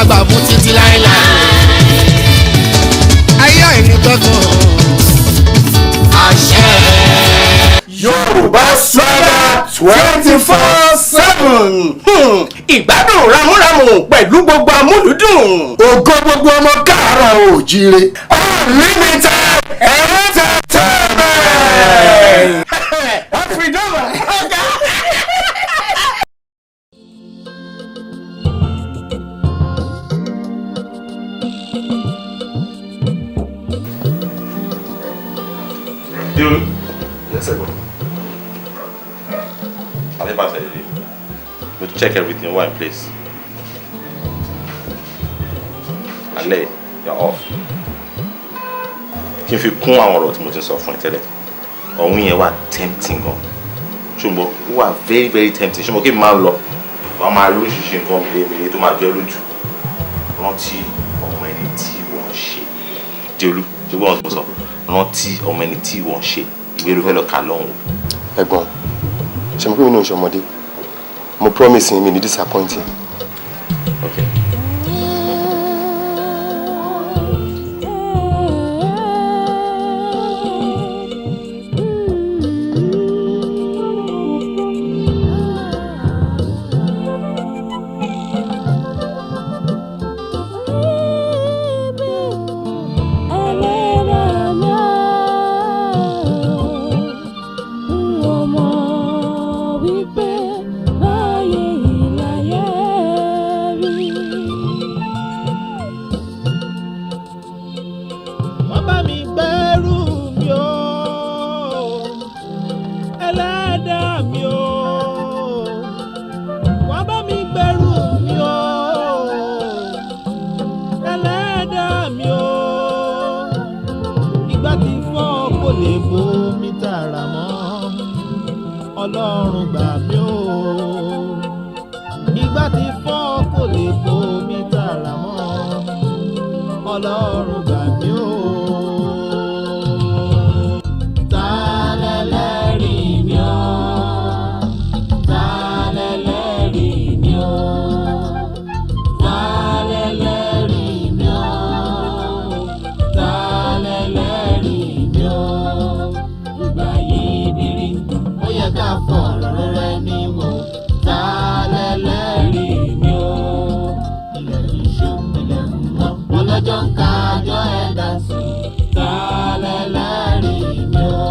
máa gbà fún títí láéláé. ayé àìní tọ́tún àṣẹ. Yorùbá Swaga 24/7. Ìgbádùn ramúramù pẹ̀lú gbogbo amúlùdùn. ògo gbogbo ọmọ káàárọ̀ oòjíire. Unlimited entertainment. Freedom. Dude. Yes, sir. I never said it. We'll check everything over in place. Ale, you're off. Kí n fi kún àwọn ọ̀rọ̀ tí mo ti sọ fún ẹ tẹ́lẹ̀. Ọ̀hún yẹn wà tempting gan. Ṣùgbọ́n ó wà very very tempting. Ṣùgbọ́n kí n máa lọ. Wọ́n máa rí oríṣiríṣi nǹkan mèremère tó máa jẹ́ lójú. Rántí ọmọ ẹni tí wọ́n ṣe. Diolú, ṣùgbọ́n ọ̀hún tí mo sọ. Rántí ọmọ ẹni tí wọ́n ṣe. Ìwé ló fẹ́ lọ kà lọ́hùn. ẹ̀gbọ́n ṣe mo pé mi náà ṣe ọmọdé mo promise mi ní disappointing. Okay. Ọlọ́run gbà mí o, ìgbà tí fọ́ kò lè bomi tààrà mọ́. Ọlọ́run gbà mí o. Ta lẹlẹ́rìí mi o, ta lẹlẹ́rìí mi o, ta lẹlẹ́rìí mi o, ta lẹlẹ́rìí mi o. Ìgbà yìí dirí ó yẹ ká fọ̀rọ̀ rẹ̀ ní wò. Ta lẹlẹ́rìí mi o. Ilẹ̀ iṣu ilẹ̀ mọ́ ọlọ́jọ́ ń kájọ́ ẹ̀dá sí. Ta lẹlẹ́rìí mi o.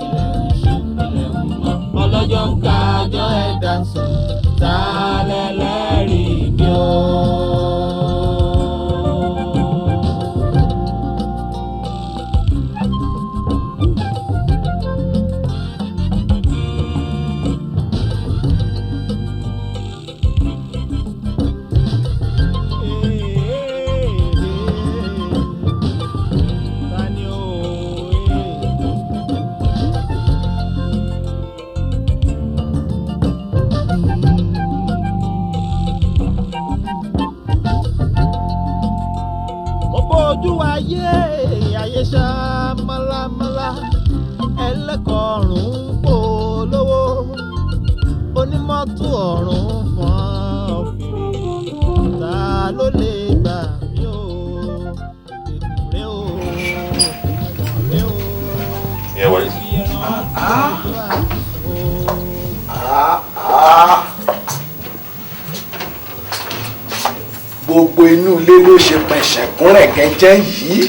Ilẹ̀ iṣu ilẹ̀ mọ́ ọlọ́jọ́ ń kájọ́ ẹ̀dá sí. Ta lẹlẹ́rìí mi o. Ojú ayé ayé ṣá málámálá ẹlẹ́kọ̀ọ́rùn polówó onímọ́tò ọ̀run fún ọ̀fìrì ta ló lè gbà mí o ètùrẹ́ o ọ̀rẹ́ o. Yeah, what is it? Gbogbo inú ilé ló ṣe pẹ̀ṣẹ̀kún rẹ̀ kẹjẹ́ yìí.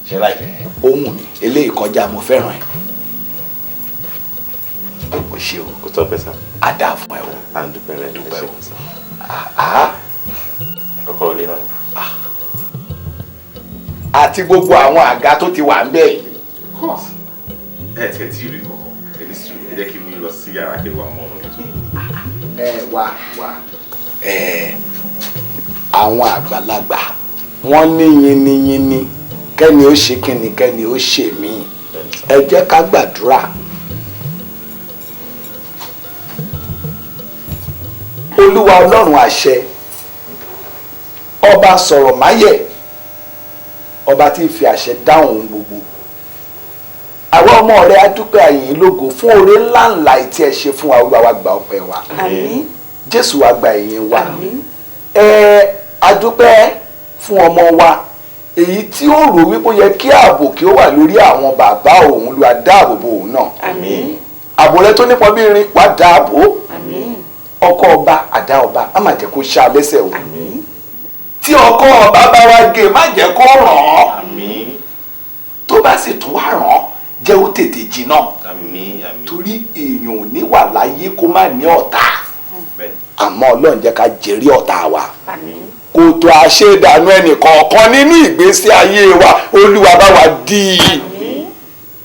Ṣé láìpẹ́? Ohun mi eléyìí kọjá mo fẹ́ràn ẹ̀. O ṣe o. Kò tọ́ pẹ́sà. A dáa fún ẹ o. À ń dúpẹ́ rẹ̀ Dúpẹ́ o. sá. Kọ́kọ́rọ́ ilé náà ni. Àti gbogbo àwọn àga tó ti wà ń bẹ̀ yìí. Of course. Ẹ tiẹ̀ tí ì rí kọ̀ọ̀kan. Ẹ ní sùúrù. Ẹ jẹ́ kí n mú yín lọ sí yàrá kẹwàá mọ́ ọmọ tuntun. Wá. Àwọn àgbàlagbà wọ́n ní yiniyini kẹ́ni ó ṣe kíni kẹ́ni ó ṣe mí. Ẹ jẹ́ ká gbàdúrà. Olúwa Ọlọ́run àṣẹ, ọba sọ̀rọ̀ máyẹ̀, ọba tí ń fi àṣẹ dáhùn ohun gbogbo. Àwa ọmọ rẹ̀ á dúpẹ́ àyìn lógo fún oore ńláńlá tí ẹ ṣe fún wa. Olúwa wa gba ọpẹ́ wa. Àmín. Jésù wa gba ìyìn wa. Àmín. a dúpẹ́ fún ọmọ wa èyí tí ó rò wípé ó yẹ kí ààbò kí ó wà lórí àwọn bàbá òun ló dáàbòbò òun náà. Àmín. ààbò rẹ tó nípọn bí irin wá dáàbò. Àmín. ọkọ ọba àdá ọba má má jẹ́ kó ṣá lẹ́sẹ̀ o. Àmín. tí ọkọ ọba bá wá gé má jẹ́ kó ràn án. Àmín. tó bá sì tún wá ràn án jẹ́ ó tètè jiná. Àmín. Àmín. torí èèyàn ò ní wà láyé kó má ní ọ̀tá. àmọ́ Ọlọ́run jẹ́ ká jẹ́rí ọ̀tá wa. Àmín. kòtò àṣedànù ẹnìkọ̀ọ̀kan nínú ìgbésí ayé wa Olúwa bá wa dí i.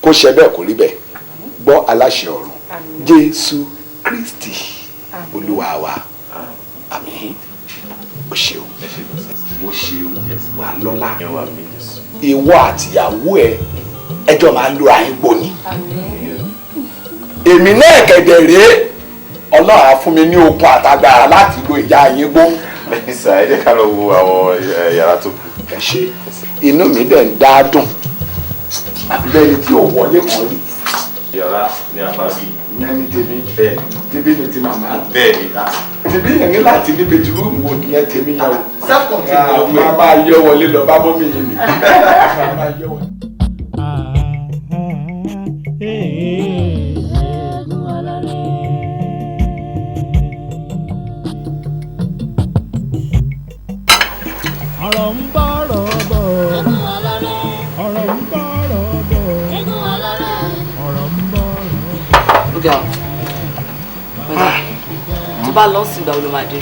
kó ṣe bẹ́ẹ̀ kó rí bẹ́ẹ̀ gbọ́ aláṣẹ ọ̀run Jésù Kristi Olúwa wa. Àmín. o ṣeun o ṣeun wà lọ́lá ìwọ àtìyàwó ẹ ẹjọ́ máa lo àyíngbò ni. èmi náà kẹ̀dẹ̀ rèé Ọlọ́run á fún mi ní okun àtagbára láti lo ìyá àyíngbò. bẹ́ẹ̀ni sà ẹ jẹ́ ká lọ wo àwọn yàrá tó kù. ẹ ṣe inú mi dẹ̀ ń dá dùn àbí bẹ́ẹ̀ ni tí ò wọlé kan rí. yàrá ní apá bíi. ìyẹn ní tèmi bẹ́ẹ̀ tèmi ni ti màmá. bẹ́ẹ̀ ni. tèmi yẹn ní láti ní bẹtúrúmù wo ìyẹn tèmi yẹn o. sẹ́kùn tí mo gbé. máa yọ wọlé lọ bá mọ́mí yẹn ni. máa yọ wọlé. ọ̀rọ̀ ń bọ̀rọ̀ bọ̀ ọ̀rọ̀ ń bọ̀rọ̀ bọ̀ ọ̀rọ̀ ń bọ̀rọ̀. Ọ̀gá tó bá lọ sí ìgbà wo ló máa dé.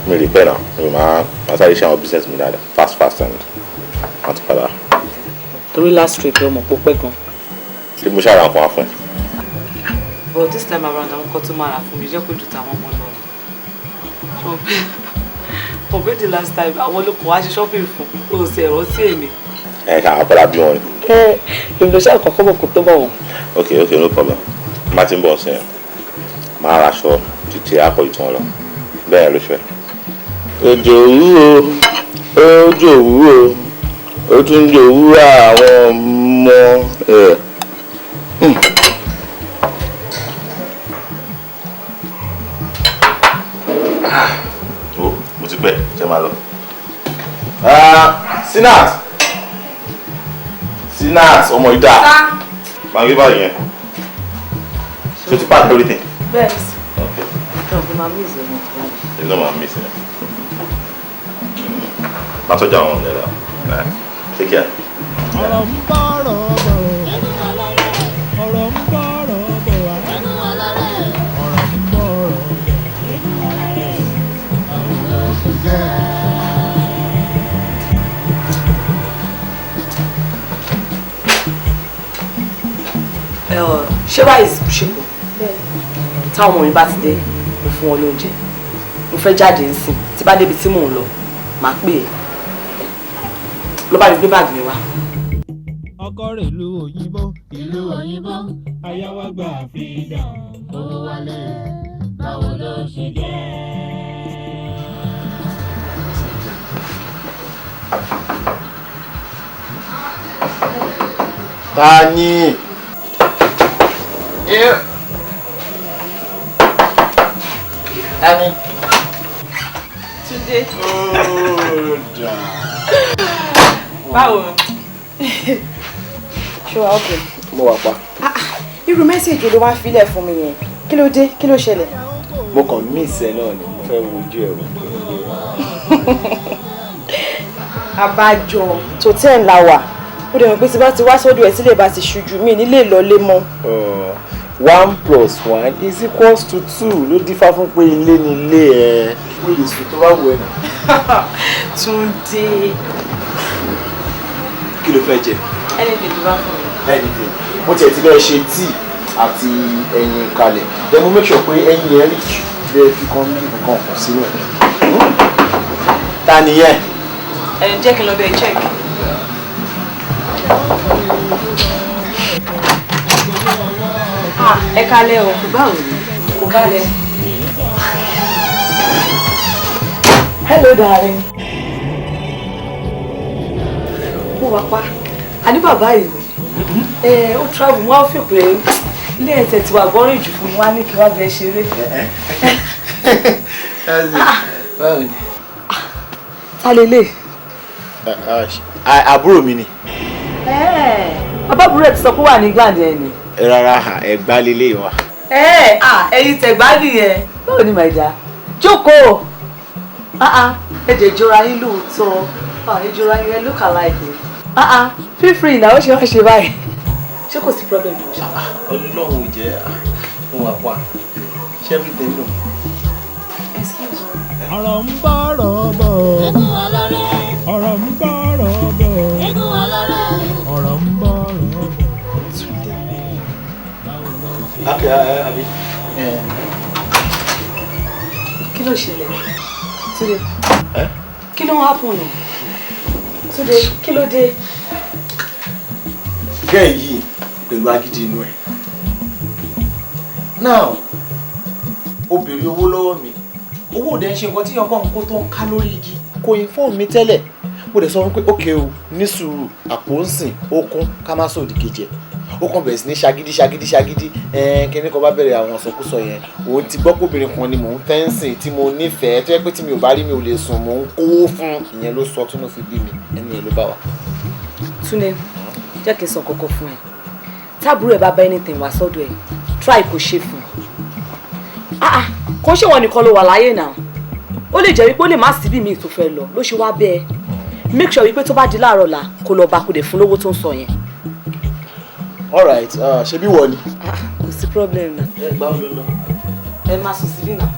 mi rí pẹ́ náà mi máa sáré ṣe àwọn business mi dáadáa fast and wọ́n ti padà. torí last week ọmọ pọ̀ pẹ́ gan. ṣé mo ṣàrà nǹkan wá fún ẹ. but this time around àwọn kan tó máa rà fún mi jẹ́ kó ju tàwọn ọmọ lọ. compared to last time àwọn olóko wá ṣe shopping fún o sì ẹ̀rọ sí èmi. ẹ ṣe àwọn bọ́lá bí wọn ni. èmi ṣe àkọ́kọ́ bọ̀ kó tó bọ̀ wọ́n. ok no problem má ti ń bọ̀ sí ẹ máa ra aṣọ títí àpò ìtàn lọ bẹ́ẹ̀ ló fẹ́. òjò òwú o òjò òwú o ó tún jò òwú àwọn ọmọ ẹ̀. mo ti pẹ́ jẹ́ máa lọ. Sinat ọmọ ìdá máa gbé báyìí yẹn ṣé o ti pack everything. bẹ́ẹ̀ ni sí. ọ̀gbìn máa mí ìṣẹ̀lẹ̀ náà. èmi náà máa mí ìṣẹ̀lẹ̀ máa tọ́jú àwọn ọ̀rẹ́ rẹ̀ take care. ọ̀rọ̀ ń bọ̀rọ̀ bọ̀ ọ̀rọ̀ ń bọ̀rọ̀ bọ̀ ọ̀rọ̀ ń bọ̀rọ̀. ṣé báyìí ṣepò táwọn ọmọ mi bá ti dé mo fún wọn lóúnjẹ mo fẹ́ jáde nsìn tí bá débi tí mò ń lọ màá pè é ló bá mi gbé báàgì mi wá. ọkọ rẹ̀ ìlú òyìnbó aya wa gbà fi dàn owó wálé báwo ló ṣe jẹ́. Tani. Tani. Túndé. báwo. ṣé wàá ọkẹ. Mo wà pa. irú mẹ́sẹ̀jì ló wá filẹ̀ fún mi yẹn kí ló dé kí ló ṣẹlẹ̀. Mo kàn miss ẹ náà ni mo fẹ́ wojú ẹ wò. àbájọ tó tẹ̀ ń la wà ó dẹ̀ mọ̀ pé tí bá ti wá sọ́dọ̀ ẹ̀ sílẹ̀ bá ti ṣojú mi nílé ìlọlé mọ́. 1 + 1 = 2 ló dífá fún pé ilé ni ilé ẹ. Ó lè sùn tó bá wù ẹ́ náà. Túndé. Kí ló fẹ́ jẹ? anything tó bá fún mi. Anything. Mo tiẹ̀ ti lọ ṣe tíì àti ẹyin kalẹ̀. Then mo make sure pé ẹyin yẹn rí lè fi kan ní nǹkan kan sínú ẹ̀. Ta ni yẹn? jẹ́ kí n lọ bẹ́ẹ̀ check. ẹ kálẹ̀ o kò báwo ni kò kálẹ̀. hello darling. mo wà pa àní bàbá ìlú ó travel wọn á fi pé ilé ẹ̀tẹ̀ tí wà gbọ́rìn jù fún mi wá ní kí wá bẹ ṣeré. Báwo ni? ta lélẹ̀. àbúrò mi ni. abábúrò ẹ̀ ti sọ pé wà ní England yẹn ni. rárá ẹ̀gbá lélẹ̀ wa. ẹ̀yin tẹ̀gbá nìyẹn. báwo ni màìjà jókòó ẹ̀jẹ̀ ìjọra yín lóòótọ́ ìjọra yín look alike. feel free náà ó ṣe wá ṣe báyìí. ṣé kò sí problem tó ṣe. ọlọ́run ò jẹ́ ohun àpá ṣé everything nù. ọ̀rọ̀ ń bọ̀rọ̀ bọ̀. eégún ọlọ́rẹ́. ọ̀rọ̀ ń bọ̀rọ̀ bọ̀. eégún ọlọ́rẹ́. ọ̀rọ̀ ń bọ̀rọ̀ bọ̀. àbí. kí ló ṣẹlẹ̀ Túndé kí ló ń happen nù Túndé kí ló dé. gẹ́ẹ̀ yìí pẹ̀lú agídí inú ẹ̀. now ó béèrè owó lọ́wọ́ mi owó òde ń ṣe nǹkan tí ọkọ̀ nǹkan tó ń ká lórí igi kò inform mi tẹ́lẹ̀ mo dẹ̀ sọ fún pé ókè o ní sùúrù àpò ń sìn ó kún ká má sòdì kejì ẹ̀ ó kàn bẹ̀rẹ̀ sí ní ṣagídí kíní kan bá bẹ̀rẹ̀ àwọn ìsọkúsọ yẹn òun ti gbọ́ pé obìnrin kan ni mò ń fẹ́ ń sìn tí mo nífẹ̀ẹ́ tó yẹ pé tí mi ò bá rí mi ò lè sùn mò ń kówó fún ìyẹn ló sọ tún ló fi bí mi ẹni yẹn ló bá wa. Túndé jẹ́ kí n sọ kókó fún ẹ táàbùrù ẹ bá bá anything wá sọ́dọ̀ ẹ try kò ṣe fún kò ṣe wọn nìkan ló wà láyé náà ó lè jẹ́ wípé ó lè má síbí mi tó fẹ́ lọ ló ṣe wá bẹ́ẹ̀ make sure wípé tó bá di láàárọ̀ la kó lọ bá kó dẹ̀ fún lówó tó ń sọ yẹn. alright ṣe bí wọ ni. kò sí problem náà. ẹ gbá ọjọ́ náà. ẹ máa sùn síbí náà.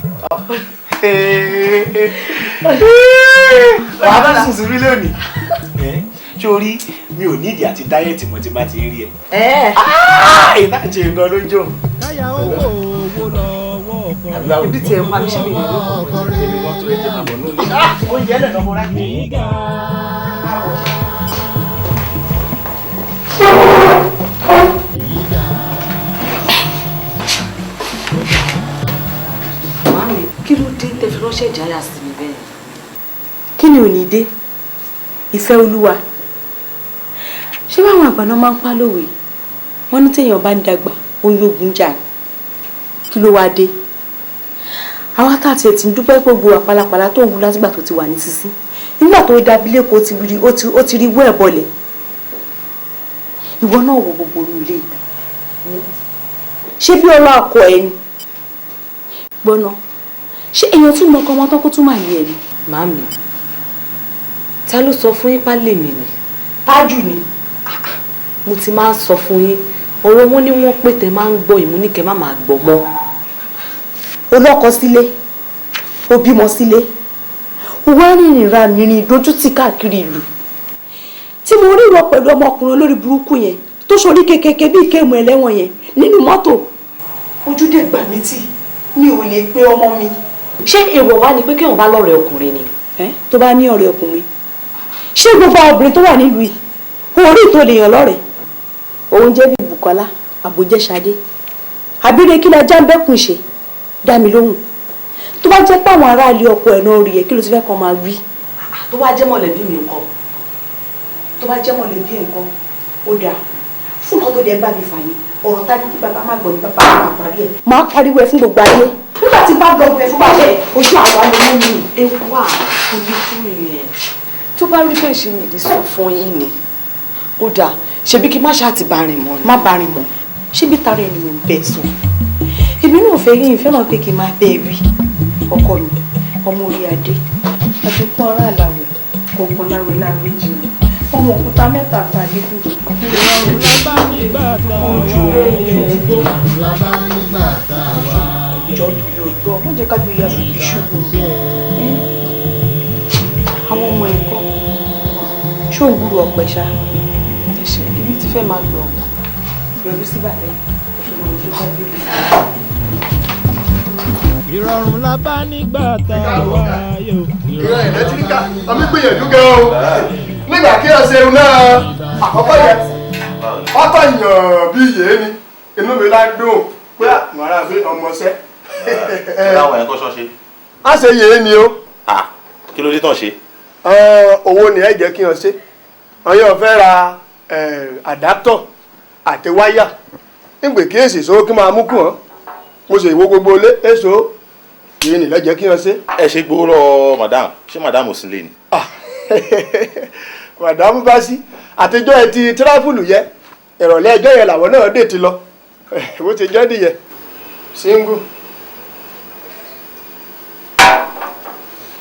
wàá bá sùn síbí lónìí. sórí mi ò nídìí àti dáyẹ̀tì mọ́ tí bá ti ń rí ẹ. ìdájẹ́ nǹkan ló jọ. káyà owó lọ́wọ́ ọkọ. ibi tí ẹ ń pa mi ṣe mi nìyẹn. oúnjẹ ẹ̀ lọ́mọ rá. Màámi kí ló dé tẹ́ fi ránṣẹ́ ìjáyà sí mi bẹ́ẹ̀. kí ni ò ní dé ìfẹ́ olúwa ṣé báwọn àgbà náà máa ń pa lówe wọ́n ní téèyàn bá ń dàgbà ó ń yógun jà kí ló wáá dé àwa tá àti ẹ̀ ti ń dúpẹ́ gbogbo àpàlàpàlà tó ń wú látìgbà tó ti wà ní sísí nígbà tó dábí lẹ́kọ̀ọ́ ó ti rí wọ́ ẹ̀ bọ̀lẹ̀ ìwọ náà wọ gbogbo inú ilé ṣé bí ọlọ́ àkọ ẹ ni gbọ́nà ṣé èèyàn tún mọ ọkọ wọn tó kó tún máa lé ẹ ni. Màámi ta ló sọ fún yín pálẹ̀ mi ni. tájù ni. mo ti máa ń sọ fún yín ọ̀rọ̀ wọn ni wọ́n pè tẹ́ máa ń gbọ́ ìmúníkẹ́ má máa gbọ́ mọ́. olọ́kọ sílé ó bímọ sílé ó wá rìnrìn ra rìnrìn ìdójútì káàkiri ìlú tí mo rí ìwọ pẹ̀lú ọmọkùnrin olórí burúkú yẹn tó ṣorí kékeré bí ìkéèmù ẹlẹ́wọ̀n yẹn nínú mọ́tò ojúde gbà mí tì mi ò lè pe ọmọ mi. ṣé èèwọ̀ wá ni pé kéèyàn bá lọ́rẹ̀ẹ́ ọkùnrin ni. tó bá ní ọ̀rẹ́ ọkùnrin ṣé gbogbo obìnrin tó wà nílùú yìí orí tó lè yàn lọ́rẹ̀ẹ́ òun jẹ́ bí Bùkọ́lá àbójẹ́ Ṣadé àbíre kí la jáǹbẹ́kùn ṣe dá mi lóhùn tó bá jẹ́ pé àwọn aráàlú ọkọ ẹ̀ náà rí ẹ kí ló ti fẹ́ kàn máa wí. tó bá jẹ́ mọ̀lẹ́bí mi nǹkan. tó bá jẹ́ mọ̀lẹ́bí nǹkan ó dáa fún nǹkan tó dẹ̀ ń bá mi fà yín ọ̀rọ̀ tá ní kí bàbá má gbọ́ ní bàbá má parí ẹ̀. máa pariwo ẹ fún gbogbo ayé nígbà tí bá gbọ́ ẹ fún bàbá ẹ ojú àwa ló mú mi. ewu wà ojú fún mi yẹn tó bá rí bẹ́ẹ̀ ṣe mi ìdí sọ fún yín ni ó dáa ṣebí kí má ṣáà ti bá rìn mọ́ ni. má bá rìn mọ́ ṣébí tara ẹni mo ń bẹ́ẹ̀ sọ èmi náà fẹ́ yín fẹ́ràn pé kí n máa bẹ́ẹ̀ rí ọkọ mi ọmọ orí adé àdínkù ọ̀rá àlàwẹ̀ kọ̀ọ̀kan láwẹ̀ láwẹ̀ jù ọmọ òkúta mẹ́ta tàbí dúró. ìrọ̀rùn lábá nígbà tá a wà ìrọ̀rùn lábá nígbà tá a wà. ìjọ tó yọ gbọ́ wọ́n jẹ́ ká gbé ya fi bí ṣubú. àwọn ọmọ ẹ̀kọ́ ṣó ń gbúrò ọ̀pẹ ṣá ibi tí fẹ́ máa gbọ̀ yọjú sí bàbá ìrọ̀rùn lábá nígbà tá a wà yóò. ìran ẹ̀lẹ́tíríkà ọmọ gbìyànjú gan o nígbà kí ẹ ṣeun náà àkọ́kọ́ yẹn ọkọ̀ yàn bí yéé ni inú mi lá dùn pé àwọn ará gbé ọmọọṣẹ́. láwọn ẹ̀kọ́ ṣọ́ṣe. a ṣe yéé ni o. kí ló dé tán ṣe. owó ni ẹ jẹ́ kí wọ́n ṣe ọyọ́ fẹ́ ra àdáptọ̀ àti wáyà nígbè kí èsì ìṣòro kí máa mú kù wọ́n mo ṣe ìwo gbogbo ilé èso yìí nìlẹ́ jẹ́ kí wọ́n ṣe. ẹ ṣe gbowó lọ madam ṣé madam ò sí lé ni. màdámù bá sí àtijọ́ ẹ ti tíráfùlù yẹ ìrọ̀lẹ́ ẹjọ́ yẹn làwọn náà dé ti lọ bó ti jẹ́ nìyẹn single.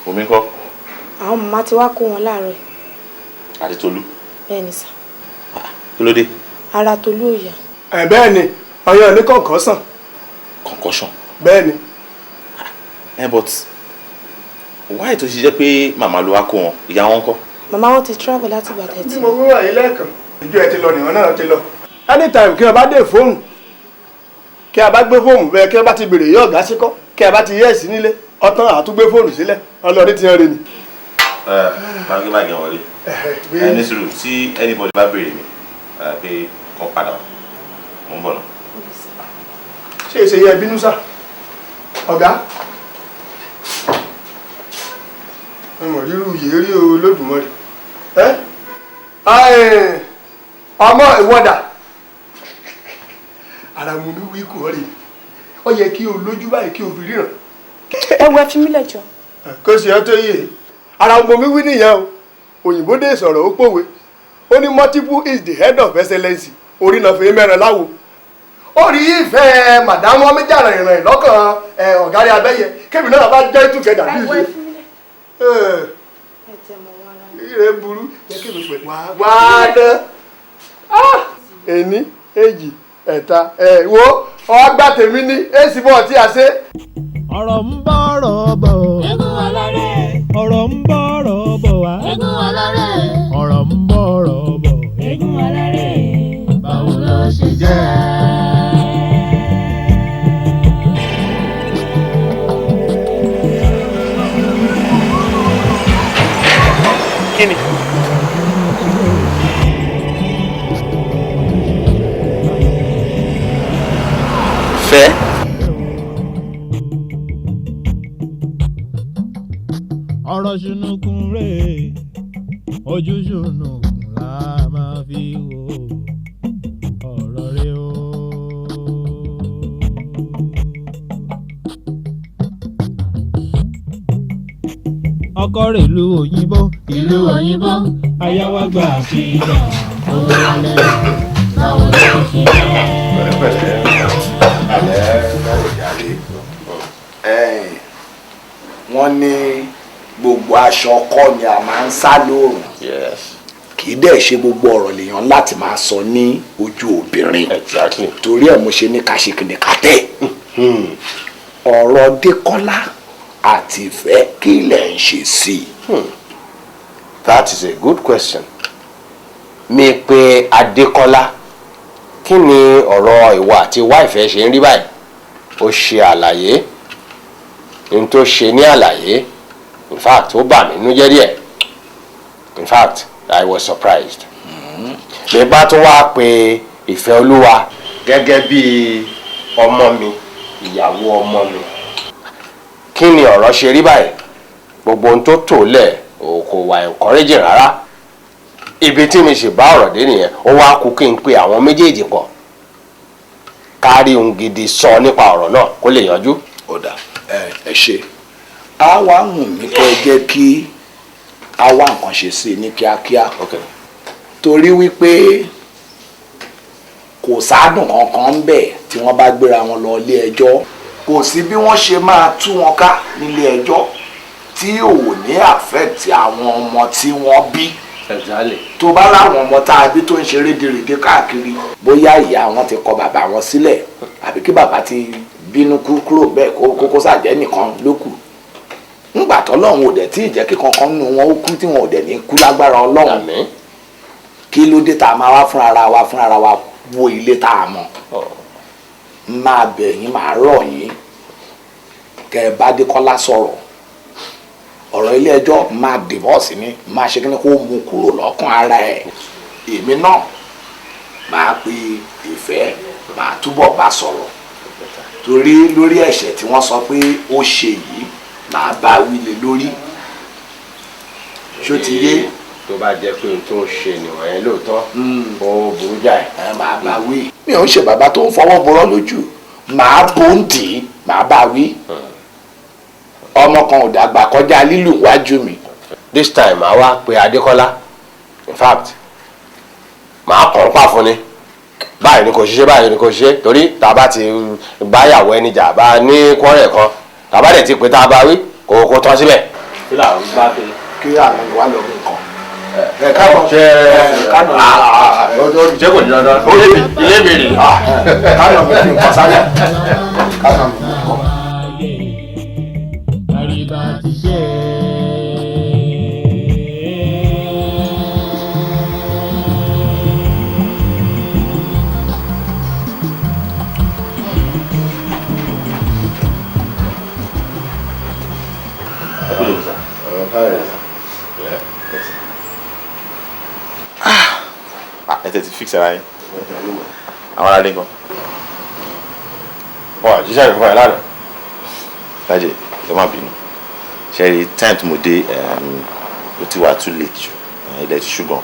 omi ńkọ́. àwọn màmá ti wá kó wọn láàárọ̀ yìí. àti Tolú. bẹ́ẹ̀ ni sà. kí ló dé. ara Tolú ò yá. bẹ́ẹ̀ ni ọyàn ní concussion. concussion. bẹ́ẹ̀ ni. but why tó ṣe jẹ́ pé màmá ló wá kó wọn ìyá wọn ńkọ́. màmá wọn ti travel láti ìgbà tẹ́tí. bí mo wí wà yìí lẹ́ẹ̀kan ìjọ ẹ ti lọ nìwọ̀n náà ti lọ. anytime kí wọn bá dé fóònù kí a bá gbé fóònù bẹ́ẹ̀ kí wọn bá ti bèrè yí ọ̀gá síkọ́ kí a bá ti yẹ́ sí nílé ọ̀tán àtúgbé fóònù sílẹ̀ ọlọ́ọ̀dẹ ti hàn rẹ ni. báńkì bá gẹ̀ wọlé ẹni sùúrù tí anybody bá béèrè mi pé kàn padà mo ń bọ̀ náà. ṣé èsè yẹ bínú sá ọ̀gá ọmọ rírú yìí rí Olódùmarè ọmọ ìwọ́dà ara mo ní wí kò rí ọ yẹ kí o lójú báyìí kí o fi ríran. ẹ wọ ẹ fi mí lẹ́jọ́. kó sì ọ́ tó yé ara mo mi wí nìyẹn o òyìnbó dé sọ̀rọ̀ ó pòwe ó ní multiple is the head of excellence orí náà fi mẹ́rin láwo ó rí ìfẹ́ màdámù ọmọjà rìnrìn lọ́kàn ọ̀gárí abẹ́yẹ kébì náà bá jẹ́ ìtúkẹ́dà bí ìṣe ire burú yẹ kébì pẹ̀ wá dán ení èjì ẹ̀ta wo ọgbà tèmi ní èsì bọ̀ tí a ṣe. ọ̀rọ̀ ń bọ̀ ọ̀rọ̀ bọ̀. eégún alárẹ̀. ọ̀rọ̀ ń bọ̀ ọ̀rọ̀ bọ̀ wá. eégún alárẹ̀. ọ̀rọ̀ ń bọ̀ ọ̀rọ̀ bọ̀. eégún alárẹ̀. báwo ló ṣe jẹ́? Kí ni? Fẹ́. ọ̀rọ̀ ṣùnùkùn rè ojú ṣùnùkùn la máa fi wò ọ̀rọ̀ rè o. ọkọ rẹ̀ ìlú òyìnbó. ìlú òyìnbó. aya wa gbà sí ibà. owó alẹ́ báwo ló ṣe jẹ́? wọ́n ní gbogbo aṣọ ọkọ ni a máa ń sá lóòrùn kì í dẹ̀ ṣe gbogbo ọ̀rọ̀ lèèyàn láti máa sọ ní ojú obìnrin torí ẹ̀ mo ṣe ní kàṣekìnì kàtẹ́ ọ̀rọ̀ Dékọ́lá àti Ìfẹ́ kí lẹ̀ ń ṣe sí i. That is a good question. Mi pé Adékọ́lá kí ni ọ̀rọ̀ ìwà àti ìwà ìfẹ́ ṣe ń rí báyìí? Ó ṣe àlàyé n tó ṣe ní àlàyé in fact ó bà mí nínú jẹ́ díẹ̀ in fact I was surprised. Mi bá tún wá pé Ìfẹ́ Olúwa gẹ́gẹ́ bí ọmọ mi ìyàwó ọmọ mi kí ni ọ̀rọ̀ ṣe rí báyìí? Gbogbo ohun tó tò lẹ̀ kò wà encouraging rárá ibi tí mi sì bá ọ̀rọ̀ dé nìyẹn ó wá kú kí n pe àwọn méjèèjì pọ̀ kárí ohun gidi sọ nípa ọ̀rọ̀ náà kó lè yanjú. ọ̀dà ẹ ṣe a wá hùn mí kẹ́ ẹ jẹ́ kí a wá nǹkan ṣe sí i ní kíákíá torí wípé kò sádùn kankan ń bẹ̀ tí wọ́n bá gbéra wọn lọ ilé ẹjọ́ kò sí bí wọ́n ṣe máa tú wọn ká nílé ẹjọ́ tí ò ní affect àwọn ọmọ tí wọ́n bí. tó bá láwọn ọmọ tá a bí tó ń ṣe rédèrèdè káàkiri bóyá ìyá wọn ti kọ bàbá wọn sílẹ̀ àbí kí bàbá ti bínú kúrò bẹ́ẹ̀ kókó sàjẹ́ nìkan ló kù ńgbà tọ́lọ́run ò dẹ̀ tí ì jẹ́ kí kankan nínú wọn ó kú tí wọn ò dẹ̀ ní kú lágbára Ọlọ́run kí ló dé tá a máa wá fúnra wa wo ilé tá a mọ̀ máa bẹ̀ yín máa rọ̀ yín kẹ́ ẹ bá Dékọ́lá sọ̀rọ̀ ọ̀rọ̀ ilé ẹjọ́ máa divorce ni máa ṣe kí ni kó mú kúrò lọ́kàn ara ẹ̀ èmi náà máa pe Ìfẹ́ máa túbọ̀ bá sọ̀rọ̀ torí lórí ẹ̀ṣẹ̀ tí wọ́n sọ pé ó ṣe yìí máa bá wílé lórí ṣó ti yé. tó bá jẹ́ pé n tó ń ṣe nìwọ̀nyẹn lóòótọ́ ó burú jáì. máa bá wí mi ò ń ṣe bàbá tó ń fọwọ́ borọ́ lójú máa bòǹdì máa bá wí ọmọ kan ò dàgbà kọjá lílù wájú mi this time màá wá pe Adékọ́lá in fact màá kàn pa fún ni báyìí ni kò ṣiṣẹ́ báyìí ni kò ṣiṣẹ́ torí tá a bá ti báyàwó ẹni jà bá ní kọ́rẹ̀ kan tá a bá dẹ̀ ti pè tá a bá wí kò tán síbẹ̀. kí làwọn bá pè kí àwọn ìwà lọ bí nǹkan. ẹ káàbọ̀ ṣe ṣé kò ní dandan ó lé mi ilé mi rè káàbọ̀ mi ní nǹkan sáré káàbọ̀ mi ní nǹkan. àríbá ti ṣe ẹ tẹ̀ ti fix ara yín àwọn ará lé kan. wọ́n jíṣẹ́ mi fún ẹ lánàá. Lájẹ ẹ má bínú ṣẹ́rí time tí mo dé ó ti wà too late jù ilẹ̀ ti ṣùgbọ́n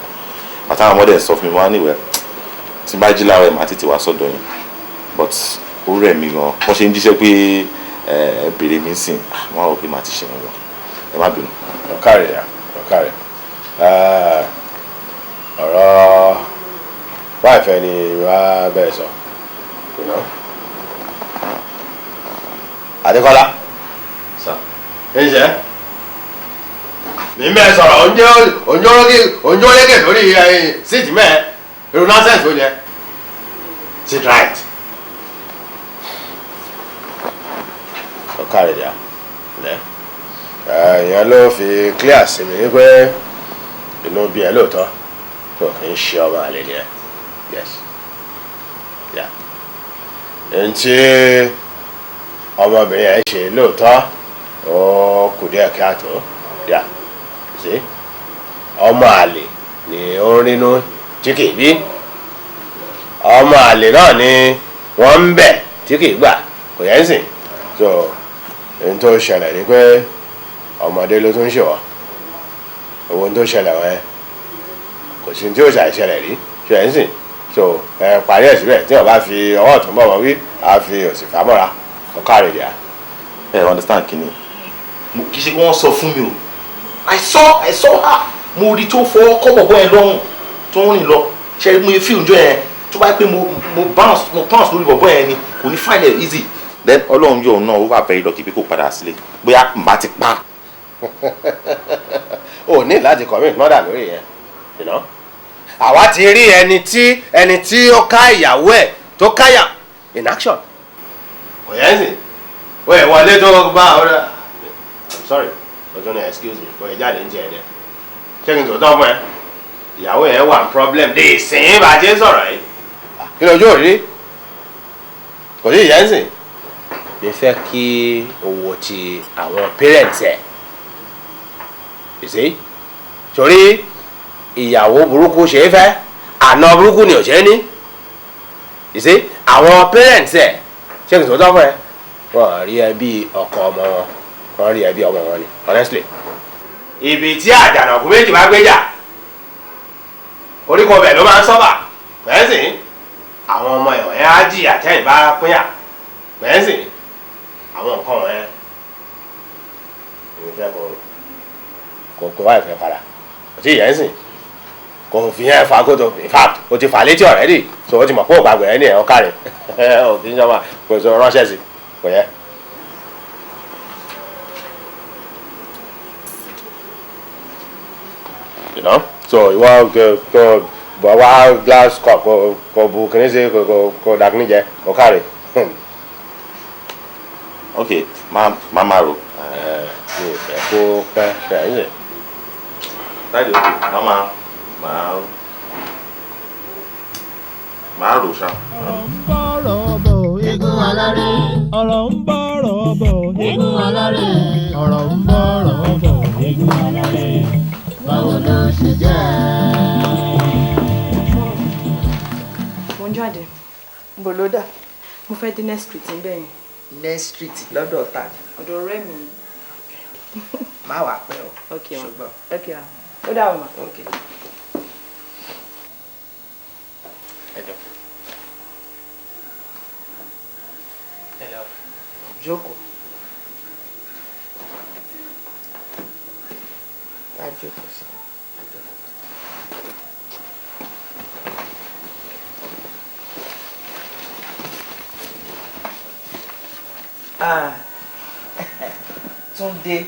àtàwọn ọmọdé sọ fún mi wọ́n á níwẹ̀ tí bá jí láàárọ̀ ẹ̀ máa tètè wá sọ́dọ̀ yín but ó rẹ̀ mí gan wọ́n ṣe ń jíṣẹ́ pé ẹ bèrè mi sìn wọ́n á rò pé màá ti ṣe wọn lọ ẹ má bínú. ọ̀kàrẹ̀ ọ̀kàrẹ̀ ọ̀rọ̀ wáìfẹ́ ni wàá bẹ́ẹ̀ sọ Adékọ́lá ǹjẹ́ mi bẹ́ẹ̀ sọ̀rọ̀ oúnjẹ olékè lórí síìtì mẹ́ẹ̀ irú nọ́sẹ̀sì ó jẹ́ sit right. ọ̀kàrẹ̀ dà lẹ́ ìyẹn ló fi clear sí mi pé inú bí ẹ lóòótọ́ tó kì í ṣe ọmọ àlè ni ẹ yes yeah ntí ọmọbìnrin ẹ ṣe lóòótọ́ ó kù díẹ̀ káàtó yeah sí ọmọ àlè ni ó ń rínú tí kì í bí ọmọ àlè náà ni wọ́n ń bẹ̀ tí kì í gbà kò yẹn sìn so ohun tó ṣẹlẹ̀ ni pé ọmọdé ló tún ṣèwọ́ owó tó ṣẹlẹ̀ wọ́n kò sí tí ó ṣàìṣẹlẹ̀ rí ṣe ẹ̀ ń sìn so ẹ parí ẹ̀ síbẹ̀ tí wọ́n bá fi ọwọ́ ọ̀tún bọ̀ wọ́n wí á fi òsì fàmọ́ra ọ̀ká rẹ̀ dìá. ẹ understand kìíní kì í ṣe pé wọ́n sọ fún mi o I saw her mo rí tó fọwọ́ kọ́bọ̀ bọ́ ẹ lọ́rùn tó ń rìn lọ ṣe mo fi òjò yẹn tó bá pé mo bounce lórí bọ̀bọ̀ yẹn ni kò ní find it easy then ọlọ́run yóò náà ó wà very lucky pé kò padà sílé bóyá mbà ti pa. o ní láti commit murder lórí yẹn you know àwa ti rí ẹni tí ó ká ìyàwó ẹ̀ tó káyà in action kò yẹn sì ó yẹ wọlé tó bá ọ̀rẹ́ I'm sorry ọjọ́ náà excuse me kò yẹ jáde ń jẹ ẹ̀ ṣé kí n tó tán fún ẹ ìyàwó yẹn wà ní problem dé ìsìn bàjẹ́ sọ̀rọ̀ yìí kí lójú òrí kò sí ìyẹn sìn mi fẹ́ kí owó ti àwọn parents ẹ̀ ìsìn torí ìyàwó burúkú ṣe é fẹ́ àna burúkú ni ò ṣe é ní ìsìn àwọn parents ẹ̀ ṣé kí n tó tán fún ẹ wọ́n rí ẹ bí ọkọ ọmọ wọn wọ́n rí ẹ bí ọmọ wọn ni honestly ibi tí àjànàkú méjì bá gbéjà oríkọ bẹ̀ ló máa ń sọ́bà pẹ́ẹ́sìn àwọn ọmọ ẹ̀wọ̀n yẹn á jìyà tẹ́yìn bá pínyà pẹ́ẹ́sìn àwọn nǹkan wọn yẹn ìfẹ́ kò wá ìfẹ́ padà kò tí ìyẹn sìn kò fi yẹn fa kótó in fact o ti fà létí already so o ti mọ̀ pé o gbàgbé ẹni ẹ̀ ọ́ kárí o kì í sọ ma kò sọ ránṣẹ́ sí kò yẹ. You know? So ìwọ kò bọ̀ wá glass cup kò bu kìíní sí kò dàgbìn jẹ kò kárí. ok máa ro. mi ò fẹ́ kó pẹ́ ṣẹ́yìn. láti òkè máa rò ṣá. ọ̀rọ̀ ń bọ̀rọ̀ bọ̀ eégún aláré. ọ̀rọ̀ ń bọ̀rọ̀ bọ̀ eégún aláré. ọ̀rọ̀ ń bọ̀rọ̀ bọ̀ eégún aláré. báwo ló ṣe jẹ́. mo ń jáde. bó ló dà. mo fẹ́ dé next street níbẹ̀ yẹn. next street lọ́dọ̀ ta ni. ọ̀dọ̀ ọ̀rẹ́ mi. má wàá pẹ́ o. ok ma ṣùgbọ́n. ok ma ó dà wọ́n ma. ok. jókòó. Túndé,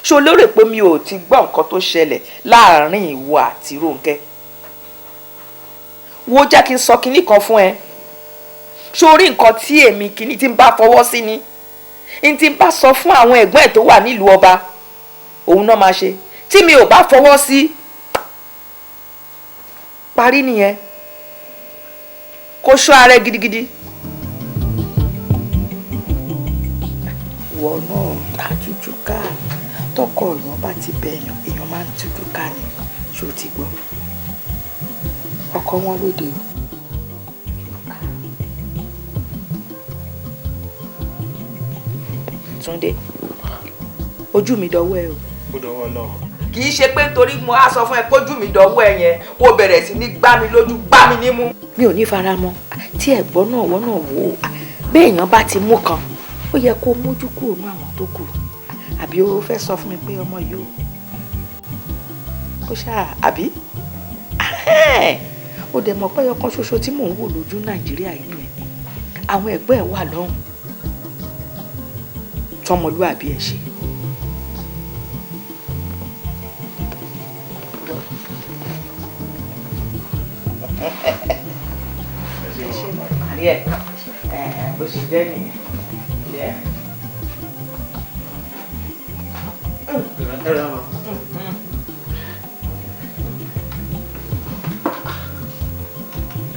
ṣé o lérò pé mi ò ti gbọ́ nǹkan tó ṣẹlẹ̀ láàrin ìwọ àti Rónkẹ́? Wo jẹ́ kí n sọ kinní kan fún ẹ. Ṣé o rí nǹkan tí èmi kinní tí n bá fọwọ́ sí ni? N tí n bá sọ fún àwọn ẹ̀gbọ́n ẹ̀ tó wà nílùú ọba, òun náà máa ṣe. Tí mi ò bá fọwọ́ sí, parí nìyẹn. Kó ṣọ́ ara ẹ gidigidi. Ìwọ náà àtútù ká tọkọ èèyàn bá ti bẹ̀yàn èèyàn máa ń tútù ká ni. Ṣé o ti gbọ́? Ọkọ wọn lóde o. Túndé, ojú mi dọwọ́ ẹ o. Ó dọwọ́ Ọlọ́run. Kì í ṣe pé nítorí mo á sọ fún ẹ pé ojú mi dọwọ́ ẹ yẹn kó bẹ̀rẹ̀ sí ní gbá mi lójú gbá mi nímú. Mi ò ní fara mọ́ tí ẹ̀gbọ́n náà wọ́n náà wò ó. Bẹ́ẹ̀ èèyàn bá ti mú kan ó yẹ kó mójú kúrò ní àwọn tó kù. Àbí o fẹ́ sọ fún mi pé ọmọ yìí ó ṣáà àbí? Ó dẹ̀ mọ̀ pé ọkàn ṣoṣo tí mò ń wò lójú Nàìjíríà yìí nìyẹn. Àwọn ẹ̀gbọ́n ẹ̀ wà lọ́hùn tọmọlúàbí ẹ̀ ṣe. Bó ṣe jẹ́ nìyẹn.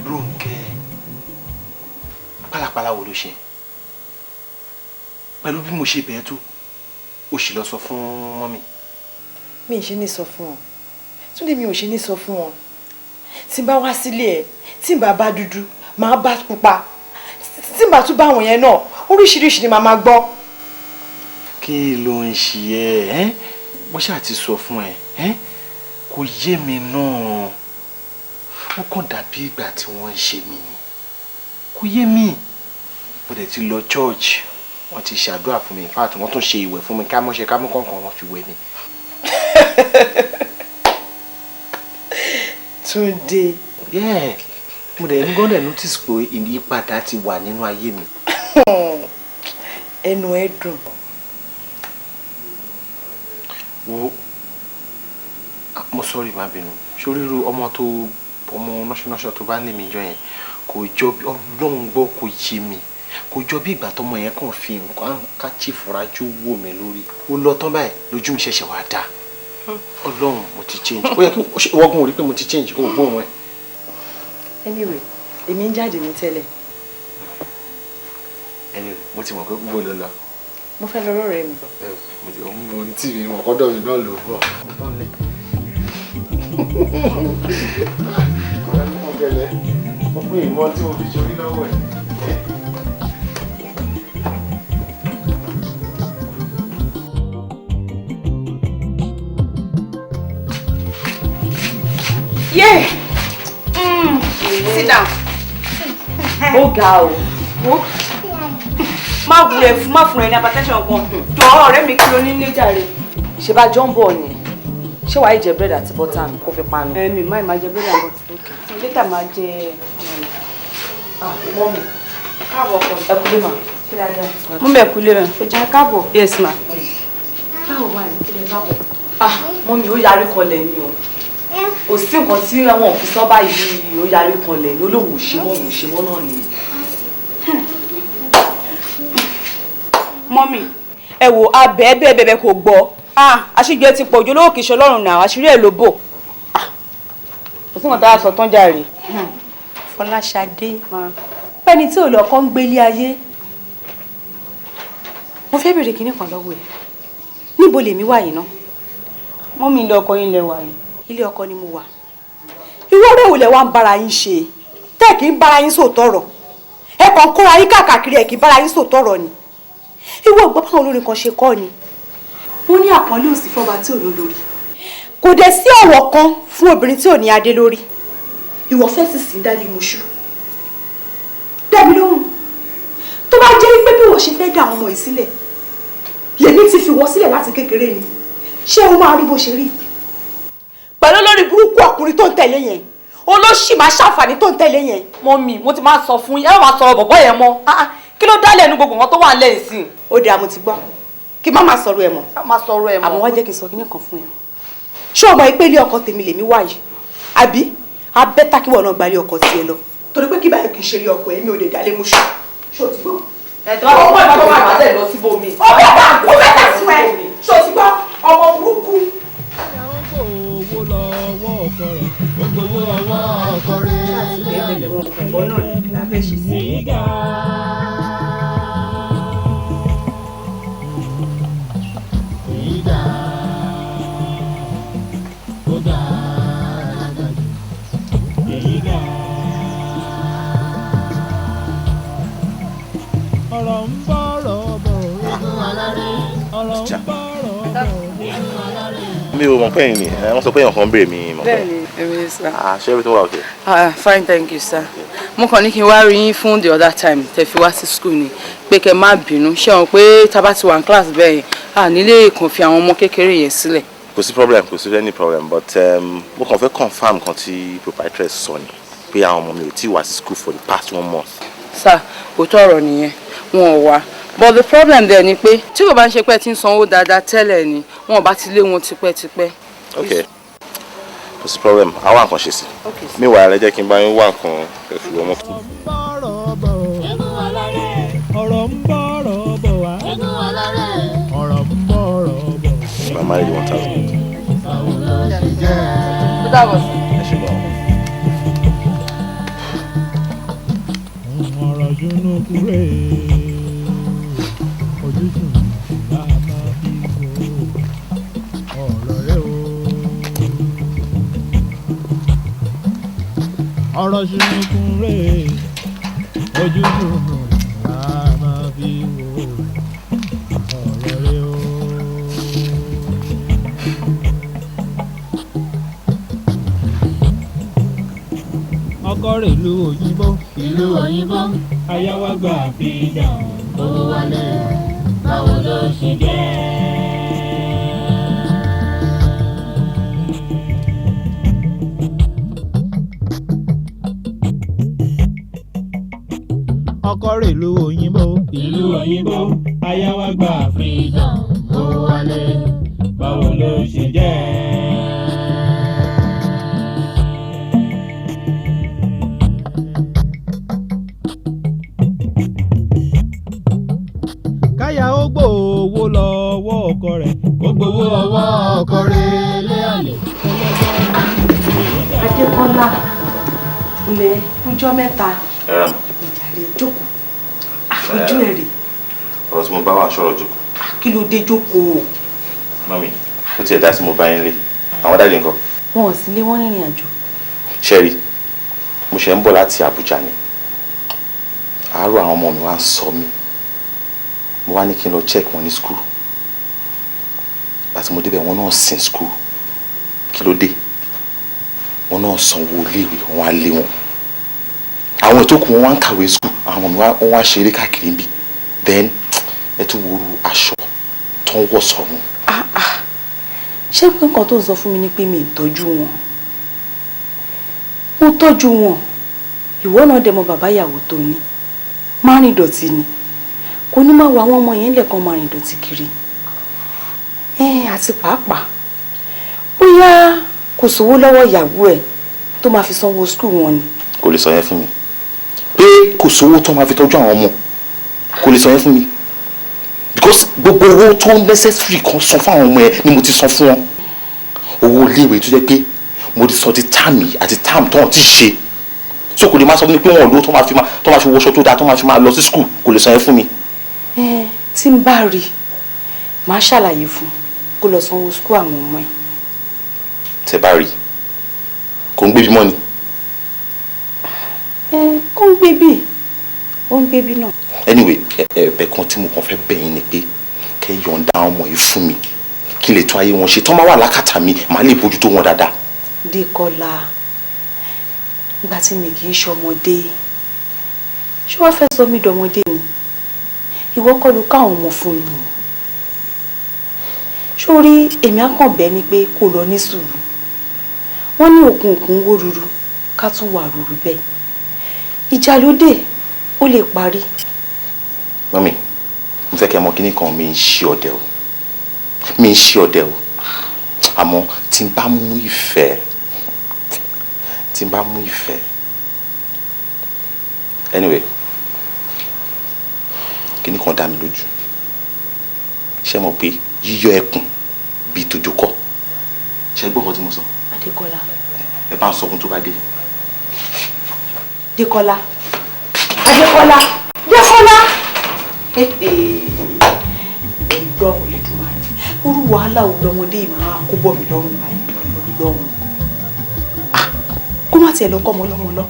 Rónkẹ́, pálapàla wo ló ṣe? Pẹ̀lú bí mo ṣe bẹ̀ẹ́ tó, o sì lọ sọ fún mọ́mì. Mi ò ṣe ní sọ fún wọn. Túndé mi ò ṣe ní sọ fún wọn. Tí n bá wá sílé ẹ̀, tí n bá bá dúdú, màá bá pupa. Tí n bá tún bá àwọn yẹn náà, oríṣiríṣi ni màá máa gbọ́. Kí ló ń ṣe ẹ́? Mo ṣáà ti sọ fún ẹ, kò yé mi náà. Ó kàn dàbí ìgbà tí wọ́n ń ṣe mí ni. Kò yé mi. Mo dẹ̀ ti lọ church. Wọ́n ti ṣàdúrà fún mi. In fact, wọ́n tún ṣe ìwẹ̀ fún mi. Ká mọ́ ṣe ká mú kọ̀ọ̀kan wọn fi wẹ̀ mi. Túndé. Yeah. Mo dẹ̀ ní gọ́dẹ̀ notice pé ìyípadà ti wà nínú ayé mi. Ẹnu ẹ dùn. Wo, mo sorry má bínú. Ṣoríru ọmọ nọ́ṣọ́nọ́ṣọ́ tó bá ní mi jọ yẹn kò jọ bí Ọlọ́run gbọ́ kò yé mi. Kò jọ bí ìgbà tọmọ yẹn kàn fi nǹkan káchí fúnrajú wò mí lórí. Ó lọ tán báyìí lójú mi ṣẹ̀ṣẹ̀ wá dá. Ọlọ́run mo ti change. Ó yẹ kí wọ́gùn rí pé mo ti change. Ó gbóhùn ẹ̀. Anyway, èmi ń jáde ní tẹ́lẹ̀. Anyway, mo ti mọ̀ pé gbogbo lọ lọ. Mo fẹ́ lọ rọ́ọ̀rẹ́ mi. Mo ti mọ̀ ní tv mọ̀ kọ́dọ̀ mi náà lò bọ̀. Mo pín ìmọ̀ tí mo fi ṣorí lọ́wọ́ ẹ̀. Yeah. Sit down. Ó ga o. Má fún ẹ ní hypertension kan. Jọ ọ̀rẹ́ mi kí ló ní níjàre. Ṣé bá jọ ń bọ̀ ni? Ṣé wàá jẹ bread àti butter kó fi panu? Mi máa jẹ bread and butter. Okay. So later máa jẹ Mọ́mì, káàbọ̀ ọkọ. Ẹ kúlé mà. Ṣé dáadáa? Mo bẹ̀ kúlé rẹ̀. Ó jẹ́ káàbọ̀. Yes ma. Báwo wà ní kílẹ̀ káàbọ̀? Mọ́mì ó yarí kanlẹ̀ ni o. Kò sí nǹkan tí àwọn òfìsọ́ báyìí ó yarí kanlẹ̀ ni olóhùn òṣèmọ́ náà ni. Mọ́mì, ẹ wò abẹ́ bẹ́ẹ̀ kò gbọ́. Àṣìjọ ti pọ̀ ojú olówó kìí ṣe Ọlọ́run náà, àṣírí ẹ̀ ló bò. Kò sí nǹkan tá a sọ tán jàre. Fọláṣadé, pẹ́ni tí ò lọ kọ́ ń gbélé ayé. Mo fẹ́ bèrè kinní kan lọ́wọ́ ẹ̀. Níbo lèmi wà yìí ná? Mọ́mì ilé ọkọ yín lẹ wà yìí. Ilé ọkọ ni mo wà. Irú ọ̀rẹ́ wo lẹ wá ń bára yín ṣe? Tẹ́ kì í bára yín sòtọ́rọ̀. Ẹ kàn kóra yín káàkiri ẹ̀ kì í bára yín sòtọ́rọ̀ ni. Ìwọ ọgbọ́n báwọn olórin kan ṣe kọ́ ni. Wọ́n ní àpọ́nlé òsì fọ́ba tí ò lólórí. Kò dẹ̀ sí ọ̀wọ̀ kan fún obìnrin tí ò ní adé lórí. Ìwọ fẹ́ sì sí dálé muṣu. Dẹ́mi lóhùn. Tó bá jẹ́ pé bí wọ́n ṣe fẹ́ dá àwọn ọmọ yìí sílẹ̀, lèmi ti fi wọ́n sílẹ̀ láti kékeré ni. Ṣé o máa rí bó ṣe rí? pẹ̀lú lórí burúkú ọkùnrin tó ń tẹ̀lé yẹn olóṣì máa ṣàǹfààní tó ń tẹ̀lé yẹn. Mọ́mì mo ti máa sọ fún yín ẹ má máa sọ̀rọ̀ bọ̀bọ́ yẹn mọ́ kí ló dálẹ̀ ẹnu gbogbo wọn tó wà lẹ́yìn sí i. Ó dáa mo ti gbọ́ kí má máa sọ̀rọ̀ ẹ̀ mọ́. Àmọ́ wá jẹ́ kí n sọ kíní kan fún ẹ. Ṣé o mọ̀ pé ilé ọkọ tèmi lèmi wá yìí àbí abẹ́ta kí wọ́n náà gba ilé ọkọ tiẹ̀ lọ torí pé kí báyìí kì í ṣe ilé ọkọ ẹ̀mí ò lè dálé mú ṣù. Ṣé o ti gbọ́? ẹ̀tọ́ ọmọ ìbátan wà lálẹ́ lọ síbòmí. Ó bẹ́tà sí ẹ ṣé o ti gbọ́ ọmọ burúkú. owó lọ́wọ́ ọkọ rẹ̀ gbogbo ọwọ́ ọkọ rẹ̀ sígá. Ọ̀rọ̀ ń bọ̀rọ̀ bọ̀ egun aláré. Ọ̀rọ̀ ń bọ̀rọ̀ bọ̀ egun aláré. Mi ò mọ̀ pé ẹ̀yin ni wọ́n sọ pé èèyàn kan béèrè mi mọ̀ pé. Bẹ́ẹ̀ni, èmi sir. Ṣé everything wà okay? Fine, thank you sir. Mo kàn ní kí n wá rí yín fún the other time tẹ́ fi wá sí school ni pé kẹ́ má bínú ṣé wọn pé tá bá ti wà ní class bẹ́ẹ̀ yẹn nílé kàn fi àwọn ọmọ kékeré yẹn sílẹ̀. Kò sí problem, kò sí any problem, but mo kàn fẹ́ confirm kan tí proprietress sọ ni pé àwọn ọmọ mi ò tí wá sí school for the past 1 month. Sir, òótọ́ ọ̀rọ̀ nìyẹn wọn ò wá but the problem there ni pé tí kò bá ń ṣe pé tí ń sanwó dáadáa tẹ́lẹ̀ ni wọn ò bá ti lé wọn tipẹ́tipẹ́. Okay, kò sí problem, a wá nǹkan ṣe sí. Meanwhile ẹ jẹ́ kí n bá yín wá nǹkan ẹ̀fù ọmọ tó. Ọ̀rọ̀ ń bọ̀rọ̀ bọ̀ wá. Ọ̀rọ̀ ń bọ̀rọ̀ bọ̀. Màmá rẹ̀ 1,000. Báwo ló ṣe jẹ́? Ẹ ṣe gbọ́n. Ọ̀rọ̀ ṣùnú kúrè. Ojúṣùn ìlà máa fi wo ọ̀rọ̀ rẹ̀ o. Ọ̀rọ̀ ṣùnú kúrè. Ojúṣùn ìlà máa fi wo ọ̀rọ̀ rẹ̀ o. Ọkọ rẹ̀ ìlú òyìnbó. Ìlú òyìnbó. Aya wa gba àfihàn. Owó wálé. Báwo ló ṣe jẹ́? Ọkọ rẹ̀ ìlú òyìnbó. Ìlú òyìnbó. Aya wa gba àfihàn. Owó wálé. Báwo ló ṣe jẹ́? Káyà ó gbowó lọ́wọ́ ọkọ rẹ̀ kó gbowó ọwọ́ ọkọ rẹ̀ lé àlè. Adékọ́lá ilẹ̀ ọjọ́ mẹ́ta ìjàre jókòó ojú ẹ̀ rè. Ọ̀rọ̀ tí mo bá wà sọ̀rọ̀ jókòó. Kí ló dé jókòó? Mami, ó ti ẹ̀ dá sí mo bá yín lé. Àwọn dáàdì nǹkan. Wọn ò sí lé wọn rìnrìn àjò. Ṣẹ́rí, mo ṣe ń bọ̀ láti Abuja ni. Àárọ̀ àwọn ọmọ mi wá ń sọ mí. Mo wá ní kí n lọ check wọn ní school. Àti mo débẹ̀ wọn náà sin school. Kí ló dé? Wọn náà sanwó iléèwé wọn á lé wọn. Àwọn ètò kù wọn wá ń kàwé school. Àwọn ọmọ mi wọ́n wá ṣeré káàkiri níbí. Then ẹ tún wo aṣọ tó ń wọ̀ sọ́run. Ṣé pé nǹkan tó ń sọ fún mi ni pé mi ì tọ́jú wọn? Mo tọ́jú wọn. Ìwọ náà dẹ̀ mọ bàbá ìyàwó tó ní. Má rìn dọ̀tí ni. Kò ní máa wo àwọn ọmọ yẹn lẹ́ẹ̀kan máa rìn dọ̀tí kiri. Àti pàápàá bóyá kò sówó lọ́wọ́ ìyàwó ẹ̀ tó máa fi sanwó skul wọn ni. Kò lè sọ yẹn fún mi. Pé kò sówó tó máa fi tọ́jú àwọn ọmọ. Kò lè sọ yẹn fún mi. Because gbogbo owó tó necessary kan san fún àwọn ọmọ ẹ ni mo ti san fún wọn. Owó iléèwé tó jẹ́ pé mo ti sọ ti táàmì àti táàmù tó hàn ti ṣe. So kò lè máa sọ fún mi pé wọn ò lówó tó máa fi wọṣọ tó dáa tó máa fi máa lọ sí skul. Kò lè sọ yẹn fún mi. Tí n bá rí màá ṣàlàyé fún kó lọ sanwó skul àwọn ọmọ ẹ̀. Tẹ́ bá rí kò ń gbébi mọ́ ni. Ó ń gbébí náà. Anyway, ẹ̀bẹ̀ kan tí mo kàn fẹ́ bẹ̀ yín ni pé kẹ́ yọ̀ǹda ọmọ yìí fún mi kí n lè tún ayé wọn ṣe tán bá wà lákàtà mi màá lè bójú tó wọn dáadáa. Dékọ́lá nígbà tí mi kì í ṣọmọdé ṣé wàá fẹ́ sọ mí dọmọdé ni ìwọ kọ́ ló káwọn ọmọ fún mi sórí èmi á kàn bẹ́ẹ̀ ni pé kó lọ ní sùúrù wọ́n ní òkùnkùn wó ruru ká tún wà ruru bẹ́ẹ̀ ìjà ló dé ó lè parí. Mami, mo fẹ́ kẹ́ mọ̀ kíní kan mi ń ṣe ọdẹ o àmọ́ tí n bá mú ìfẹ́ anyway kíní kan dá mi lójú ṣé mọ̀ pé yíyọ ẹkùn bíi tójú kọ́ ṣé gbọ́ nǹkan tí mo sọ. Adékọ́lá. ẹ bá ń sọ fún tó bá dé. Dékọ́lá. Ẹ̀gbọ́n Olódùmarè orú wàhálà wo lọmọdé yìí máa kó bọ̀ mí lọ́rùn báyìí lọ́rùn kó má tiẹ̀ lọ kọ́ ọmọ lọ́mọ lọ.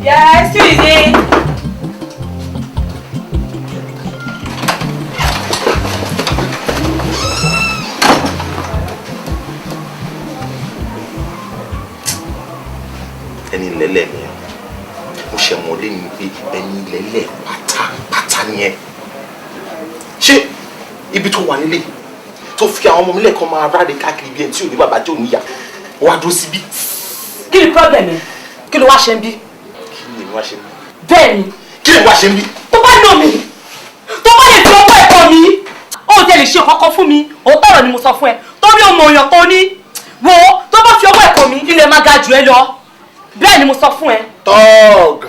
Yes, Susie. Ẹni lẹ́lẹ̀ ni mo ṣe mọ̀ lé ní pé ẹni lẹ́lẹ̀ pátápátá ni ẹ. Ṣé ibi tó wà nílé tó fi àwọn ọmọ mi lẹ́ẹ̀kan máa ráde káàkiri bí ẹni tí ò ní bàbá tí ò ní ìyá wá dúró síbí. Kí ni problem ẹ? Kí ló wá ṣe ń bí? Bẹ́ẹ̀ni. Kí lè wá ṣe ń bí? Tó bá nà mí, tó bá lè fi ọwọ́ ẹ̀kọ́ mi, ó jẹ́ lè ṣe kọ́kọ́ fún mi, òótọ́ ọ̀rọ̀ ni mo sọ fún ẹ, torí ọmọ èèyàn tó ní, wo tó bá fi ọwọ́ ẹ̀kọ́ mi, ilẹ̀ máa ga jù ẹ lọ. Bẹ́ẹ̀ ni mo sọ fún ẹ. Tọ́ọ̀gù,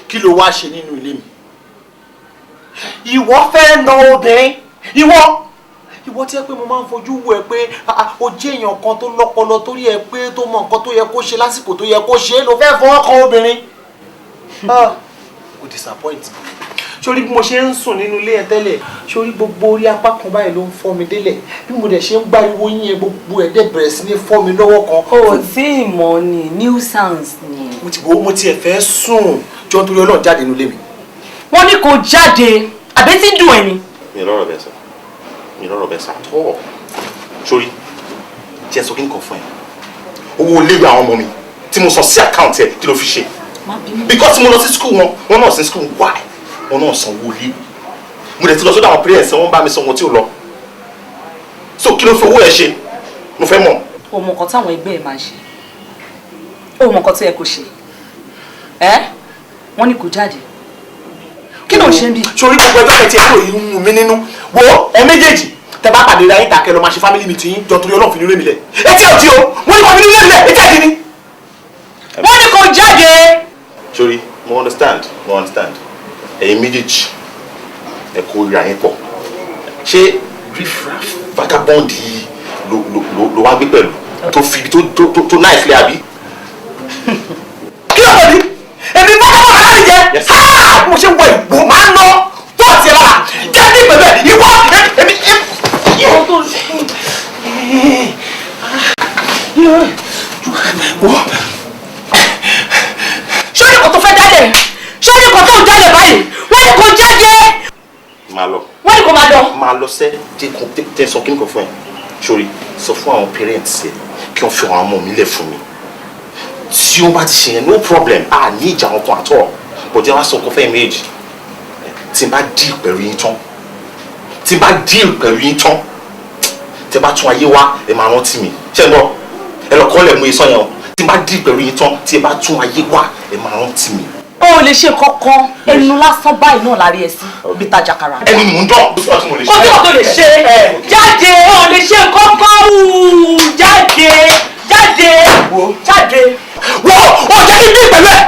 kí ló wá ṣe nínú ilé mi? Ìwọ fẹ́ na obìnrin, ìwọ tí ẹ pé mo máa ń fojú wo ẹ pé o jẹ́ èèyàn kan tó lọ́pọlọ torí ẹ pé tó mọ nǹkan tó yẹ kó ṣe lásìkò tó yẹ kó ṣe ló fẹ́ fọwọ́ kan obìnrin. O disappoint me. Sórí bí mo ṣe ń sùn nínú ilé ẹ tẹ́lẹ̀, sórí gbogbo orí apá kan báyìí ló ń fọ́ mi délẹ̀. Bí mo dẹ̀ ṣe ń gbáriwo yín yẹn gbogbo ẹ̀ dẹ̀ bẹ̀rẹ̀ sí ní fọ́ mi lọ́wọ́ kan. O tí ìmọ̀ ni new sounds ni. Mo tiẹ̀ fẹ́ sùn jọ́ nítorí Ọlọ́run jáde nínú ilé mi. Wọ́n ní kò jáde, àbí tí ń dùn ẹ̀ ni. Mi lọ́rọ̀ bẹ́ẹ̀ sà tọ́ sórí tí ẹ sọ kí n kàn fún ẹ owó léwu àwọn ọmọ mi tí mo sọ sí àkáǹtì ẹ kí ló fi ṣe because mo lọ sí skul wọn náà sí skul why wọn náà san owó léwu mo dẹ̀ ti lọ sọ́dọ̀ àwọn parents wọn bá mi sọ wọn tí ò lọ so kí ló fi owó ẹ ṣe mo fẹ́ mọ̀. O mọ nǹkan táwọn ẹgbẹ́ ẹ máa ń ṣe o mọ nǹkan tó yẹ kó ṣe wọ́n ní kò jáde kí ló ń ṣe bí. sórí gbogbo ẹjọ́ kẹtì ẹ̀kọ́ yìí ń mú mi nínú wo ẹ méjèèjì tẹ bá pàdé ra yín tàkẹ́ lọ máa ṣe family meeting yín jọ torí Ọlọ́run fi ní rémi lẹ̀ etí ọtí o wọ́n ní kò fi ní rémi lẹ̀ etí ẹ̀dín ni. wọ́n ní kò jáde. sórí mo understand ẹ̀yin méjèèjì ẹ kó ra yín pọ̀ ṣé riffraff vagabond yìí ló wá gbé pẹ̀lú tó fi tó náà ìfilẹ̀ àbí. kí ló dé èmi vagabond aláàbí jẹ mo ṣe wọ ìgbò máa ń ná tọ́ọ̀tì ẹ̀ lára jẹ́ ní ìpẹ̀lẹ̀ ìwọ èmi. ṣé ní kò tó fẹ́ jáde ṣé ní kò tó ń jáde báyìí wọ́n ní kò jáde. máa lọ. wọ́n ní kò máa lọ. máa lọ sẹ́ jẹ́ sọ kí n kò fún ẹ sórí sọ fún àwọn parents ẹ kí wọ́n fi àwọn ọmọ mi lẹ̀ fún mi tí wọ́n bá ti ṣe yẹn no problem a ní ìjà wọn kan àtọ̀ bọ̀dé wá sọ nǹkan fẹ́ méjì tí n bá díì pẹ̀lú yín tán tí n bá tún ayé wá ẹ máa rántí mi ṣé ń gbọ́ ẹ lọ kọ́ lẹ̀ mú iṣan yẹn o tí n bá díì pẹ̀lú yín tán tí ẹ bá tún ayé wá ẹ máa rántí mi. o ò lè ṣe kankan ẹnu lásán báyìí náà lárí ẹ sí bí tajà kara. ẹni mò ń dán o tí mo lè ṣe. o tí wọ́n tó lè ṣe jáde o ò lè ṣe kankan jáde wo jẹ́ kí n bí pẹ̀lú ẹ̀.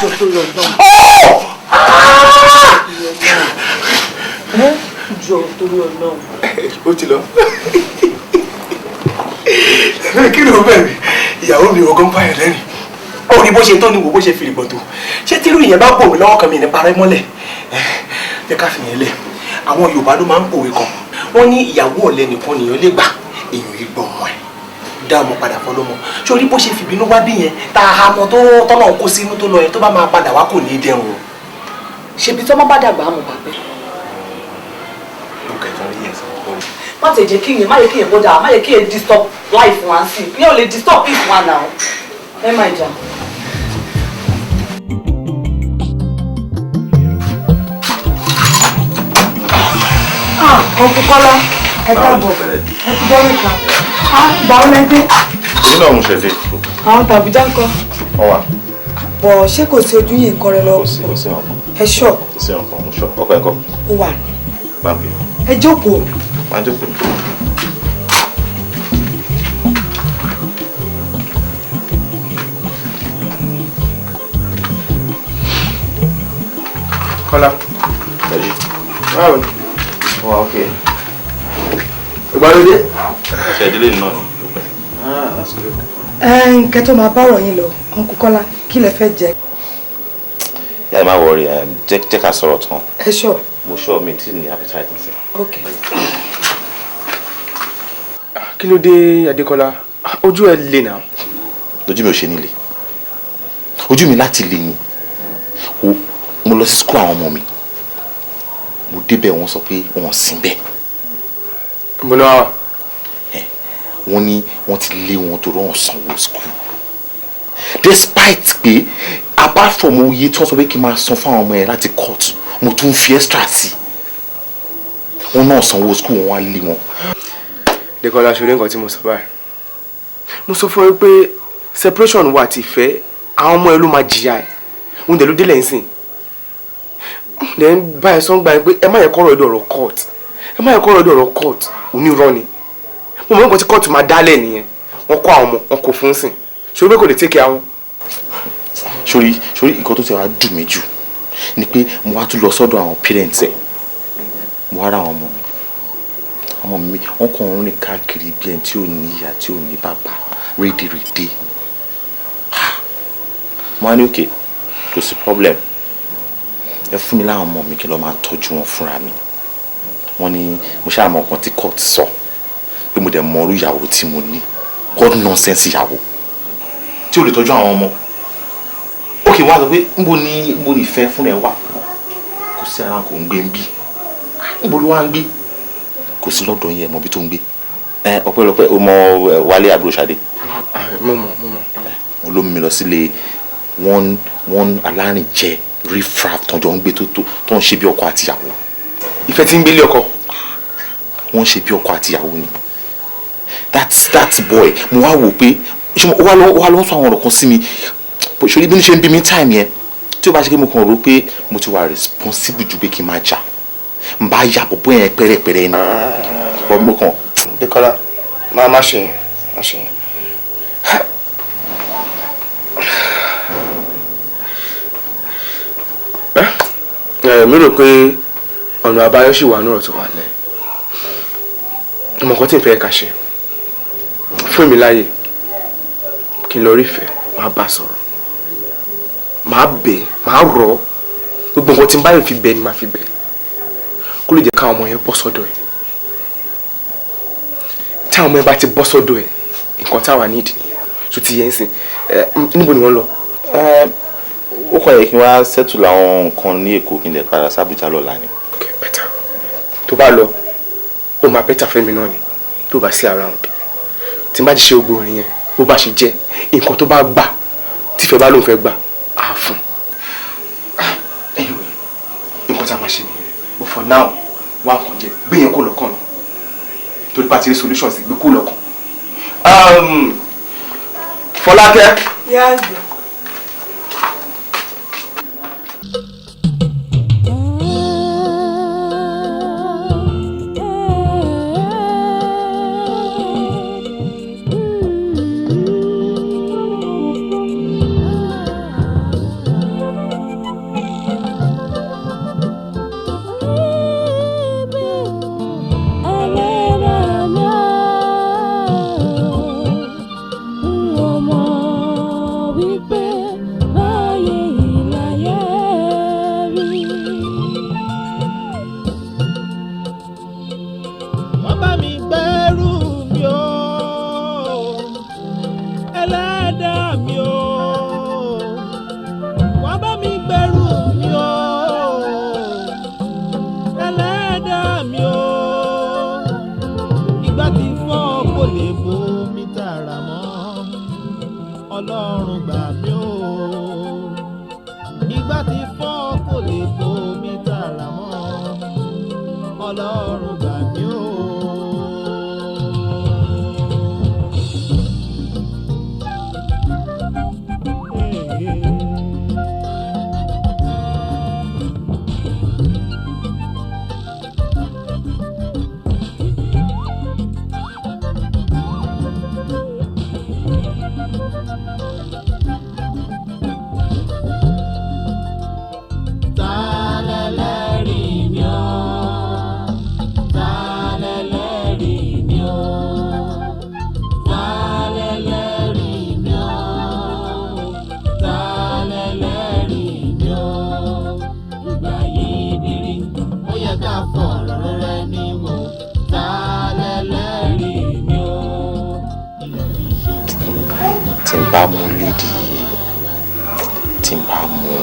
jọ torí Ọlọ́run. ó ti lọ kí ló bẹ̀rẹ̀ ìyàwó mi ọgọ́ ń báyọ̀ lẹ́rìn ó ní bó ṣe tó ní wo bó ṣe fìrì bọ̀tò ṣé tírú ìyẹn bá bò mí lọ́wọ́ kan mi ní parẹ́ mọ́lẹ̀ jẹ́ ká fi yẹn lẹ̀ àwọn Yorùbá ló máa ń pòwe kan wọ́n ní ìyàwó ọ̀lẹ nìkan nìyẹn lè gbà èèyàn ìgbọ̀n ọmọ ẹ̀ dá ọmọ padà fọlọ́mọ sórí bó ṣe fìbínú wá bí yẹn tá a hamọ tó tọ́nà kó sínú tó lọ yẹn tó bá máa padà wá kò ní í dẹrùn. ṣèbí tọ́mọ bá dàgbà á mọ̀ bàbẹ́. má tẹ̀ jẹ́ kí yẹn má yẹ kí yẹn bọ́dà má yẹ kí yẹn disturb life wọn sí i yẹn ò lè disturb peace wọn náà. ẹ máa jà. Ọkùn Kọ́lá ẹ káàbọ̀ ẹ ti dẹ́rù kan gbà ó lẹ́dẹ́. èyí náà mo ṣe dé. àwọn tàbí dáńkọ. ọwà. bọ̀ ṣé kò sí ojú yìí nǹkan rẹ lọ. kò sí ọkàn. ẹ ṣọ. kò sí ọkàn mo ṣọ ọkọ ẹ̀kọ́. ó wà. báńkì. ẹ jókòó. máa jókòó. Kọ́lá. Lọ́jí. Báwo ni? Wà ókè. Ìgbàlódé. Ṣé ìdílé náà ni? Kẹ́ tó máa bá ọ̀rọ̀ yín lọ, Uncle Kọ́lá, kí lẹ fẹ́ jẹ? Yà má wọrí, jẹ́ ká sọ̀rọ̀ tán. Ẹ ṣọ. Mo ṣọ́ mi tí ní appetite sí. Ok. Kí ló dé Adékọ́lá? Ojú ẹ le náà. Ojú mi ò ṣe nílé. Ojú mi láti lè yìn. Mo lọ sí school àwọn ọmọ mi. Mo débẹ̀ wọ́n sọ pé wọ́n sì ń bẹ̀. Mo náà. Wọ́n ní wọ́n ti lé wọn tó rán sanwó school. Despite pé apart from oye tí wọ́n sọ pé kí n máa san fún àwọn ọmọ yẹn láti court, mo tún fi extra sí. Wọ́n náà sanwó school wọn wá lé wọn. Adékọ́lá ṣe orí nǹkan tí mo sọ báyìí. Mo sọ fún ẹ pé separation wà àti ìfẹ́ àwọn ọmọ ẹ ló máa jìyà ẹ̀. Òun dẹ̀ ló délẹ̀ ń sìn. Then báyìí sọ́n gba ẹ pé ẹ má yẹ kọ́rọ̀ ẹ̀dọ̀ ọ̀rọ̀ court. Ẹ má yẹ kọ́rọ̀ ẹ̀dọ̀ ọ̀rọ̀ court. Onírọ́ ni. Mo mọ̀ nǹkan tí court máa dálẹ̀ nìyẹn. Wọ́n kọ́ àwọn ọmọ wọn kò fún sìn. Ṣé pé kò lè take àwọn. Sórí nǹkan tó ti wá dùn mí jù ni pé mo wá tún lọ sọ́dọ̀ àwọn parents ẹ̀. Mo wá ra àwọn ọmọ mi wọ́n kàn ń rìn káàkiri bí ẹni tí ò ní ìyá tí ò ní bàbá rédèrèdè. Mo wá ní òkè kò sí problem. Ẹ fún mi láwọn ọmọ mi kí lọ máa tọ́jú wọn fúnra mi. Wọ́n ní mo ṣáà mọ nǹkan tí court sọ pé mo dẹ̀ mọ irú ìyàwó tí mo ní god nonsense ìyàwó tí ò lè tọ́jú àwọn ọmọ. Ókè wọ́n á sọ pé níbo ni ìfẹ́ fún ẹ wà kò sí ara kò ń gbé ń bí níbo ló wá ń gbé kò sí lọ́dọ̀ yẹn mọ bí tó ń gbé. Ọpẹ́lọpẹ́ o mọ Wálé àbúrò Ṣadé. Mo mọ̀. Mo ló mú mi lọ sílé wọ́n alárìnjẹ refraf tọ́jọ́ ń gbé tó ń ṣe bí ọkọ àtìyàwó. Ìfẹ́ tí ń gbélé ọkọ. Wọ́n ṣe bí ọkọ àtìyàwó ni. That boy mo wá wò pé ó wá lọ́wọ́ sọ àwọn ọ̀rọ̀ kan sí mi ṣòrí bí mo ṣe ń bí mi time yẹn tí ó bá ṣe pé mo kàn rò pé mo ti wà responsible ju pé kí n máa jà n bá yà bọ̀bọ̀ yẹn pẹ́rẹ́pẹ́rẹ́ ni mo kàn. Dékọ́lá má ṣe yẹn má ṣe yẹn. Mi rò pé ọ̀nà àbáyọ ṣì wà ní ọ̀rọ̀ tó wà lẹ̀. Ọmọ kan tí n fẹ́ ká ṣe fún mi láàyè kí n lọ rí ìfẹ́ máa bá sọ̀rọ̀ máa bẹ̀ máa rọ̀ gbogbo nǹkan tí n bá yẹn fi bẹ̀ ni máa fi bẹ̀ kó lè jẹ́ káwọn ọmọ yẹn bọ́ sọ́dọ̀ ẹ̀. Táwọn ọmọ yẹn bá ti bọ́ sọ́dọ̀ ẹ̀ nǹkan táwa nídìí nìyẹn tó ti yẹn sìn níbo ni wọ́n lọ. Ó kàn yẹ kí wọ́n á settle àwọn nǹkan ní Èkó kí n lè padà sábùjá lọ́la ni. Ok better tó bá lọ ó máa better fẹ́mi náà ni tó bá sí around tí n bá ti ṣe gbogbo orin yẹn bó bá ṣe jẹ́ nǹkan tó bá gbà tífẹ́ bá lóun fẹ́ gbà á fún. Anyway nǹkan tá a máa ṣe nìyẹn but for now wá kàn jẹ gbé yẹn kó lọ́kàn náà torí bá ti rí solution sí gbé kó lọ́kàn. Fọlákẹ́. Yá àgbà. Wípé Ọlọ́run gbà mí o. Ìgbà tí fọ́ kò lè bomi tààrà mọ́. Ọlọ́run gbà mí o. Bá mú lédi tí n bá mú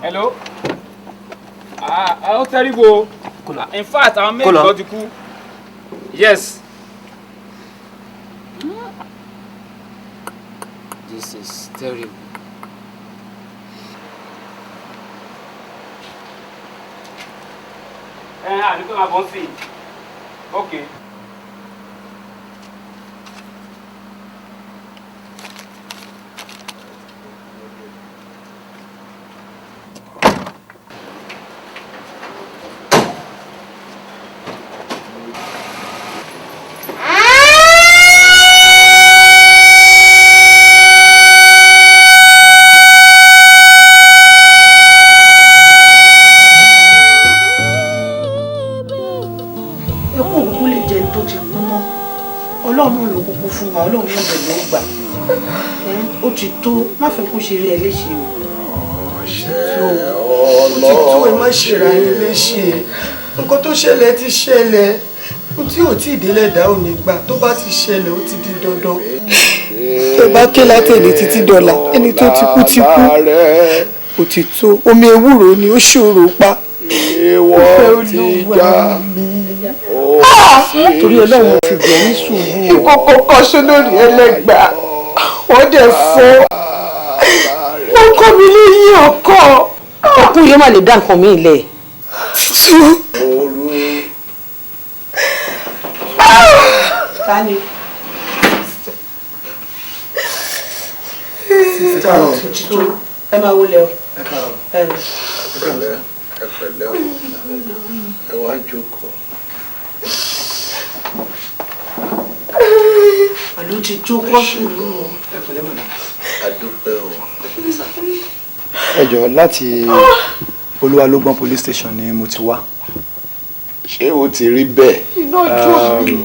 Hello? How terrible. In fact, our mate got the coup. Yes. This is terrible. I don't have one thing. Okay. Ọlọ́run ló kúkú fún wa, Ọlọ́run náà bẹ̀rẹ̀ ó gbà. Ó ti tó, má fẹ́ kó ṣe rí ẹ léṣe o. Ó ti tó, ẹ má ṣe ra ẹ léṣe. Nǹkan tó ṣẹlẹ̀ ti ṣẹlẹ̀. Ohun tí ò tí ì délẹ̀ dá ò ní gbà. Tó bá ti ṣẹlẹ̀ ó ti di dandan. Tó bá ké látẹ̀lé títí dọ̀là, ẹni tó ti kú ti kú. Ó ti tó, omi ewúro ni ó ṣòro pa. Ìwọ ti já. Torí Ọlọ́run ti gbẹ̀ ní sùúrù. Ìkòkò kan ṣe lórí ẹlẹ́gbàá. Wọ́n dẹ̀ fọ́. Wọ́n kọ́ mi lẹ́yìn ọkọ. Ọkùnrin yóò má lè dá nǹkan mi lẹ̀. Tani. Ẹ máa wọlé o. Ẹ pẹ̀lẹ́ o. Ẹ wá jókòó. Àló ti jókòó sùúrù. Adúpẹ́ o. Ẹ jọ̀ọ́ láti Olúwalógbọ́n police station ni mo ti wá. Ṣé o ti rí bẹ́ẹ̀? Iná jó mi.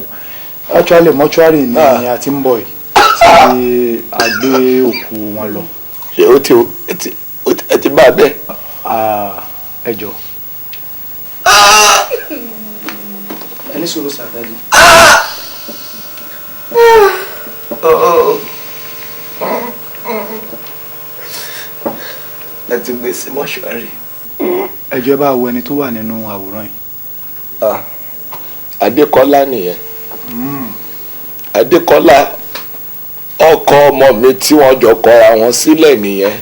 Actually mortuary ni a ti ń bọ̀ yìí tí a gbé òkú wọn lọ. Ṣé ẹ ti bá a bẹ́ẹ̀? Ẹ jọ̀ọ́. ní sọ̀rọ̀ sàdáàdì. ẹ ti gbé sí mọ́ṣúárì. ẹjọ́ bá wo ẹni tó wà nínú àwòrán yìí. Adékọ́lá nìyẹn. Adékọ́lá ọkọ ọmọ mi tí wọ́n jọ kọra wọn sílẹ̀ nìyẹn.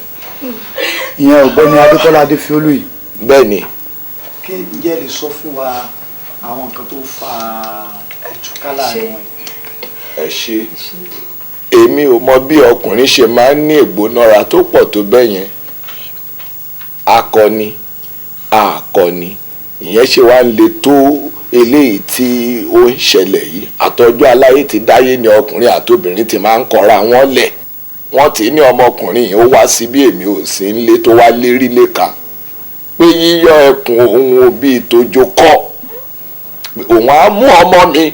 ìyẹn ọ̀gbẹ́ni Adékọ́lá Adéfiolú yìí. bẹ́ẹ̀ ni. kí ǹjẹ́ lè sọ fún wa àwọn nǹkan tó fa ẹ̀túká láàrin wọn yìí. ẹ ṣe èmi ò mọ bí ọkùnrin ṣe máa ń ní ìgbónára tó pọ̀ tó bẹ́ẹ̀ yẹn. akọni àkọni ìyẹn ṣe wá ń le tó eléyìí tí ó ń ṣẹlẹ̀ yìí. àtọ́jú aláyé ti dáyé ni ọkùnrin àtobìnrin ti máa ń kọra wọn lẹ̀. wọ́n ti ní ọmọkùnrin yìí ó wá sí bí èmi ò sí ń lé tó wá lérí léka pé yíyọ ẹkùn òun òbí ìtòjò kọ́ òun á mú ọmọ mi.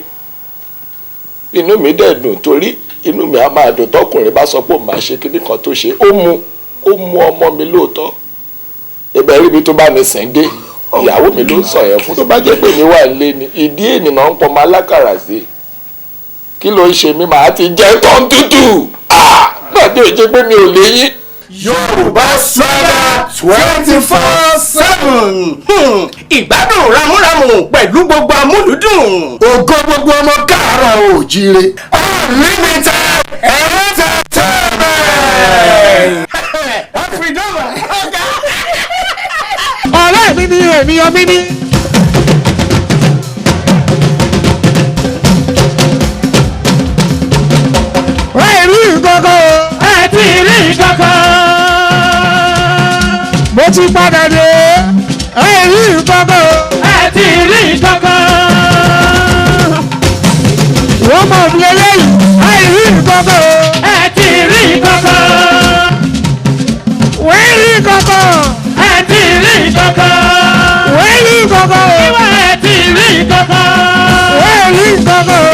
inú mi dẹ̀ dùn torí inú mi á máa dùn tọkùnrin bá sọ pé òun máa ṣe kíní kan tó ṣe ó mú ọmọ mi lóòótọ́. ibẹ̀ ríbi tó bá mi sìn dé ìyàwó mi ló ń sọ yẹn fún. tó bá jẹ́ pé mi wà nílé ni ìdí ènìyàn ń pọ̀ máa lákàrà sí. kí ló ń ṣe mí màá ti jẹ́ tán tútù. gbàdé òjé pé mi ò léyìn. Yorùbá Swaga 24/7 ìgbádùn ramúramù pẹ̀lú gbogbo amúlùdùn. ògo gbogbo ọmọ káàárọ̀ oòjíire. Unlimited entertainment. ọ̀rẹ́ mi ni ènìyàn mi ni. ẹ rí kankan o. ẹ ti rí kankan. mo ti padà dé. ẹ rí kankan o. ẹ ti rí kankan. wọ́n mọ̀ bí eléyìí. ẹ rí kankan o. ẹ ti rí kankan. wẹ́ẹ́ rí kankan. ẹ ti rí kankan. wẹ́ẹ́ rí kankan o. ìwà ẹ ti rí kankan. wẹ́ẹ́ rí kankan o.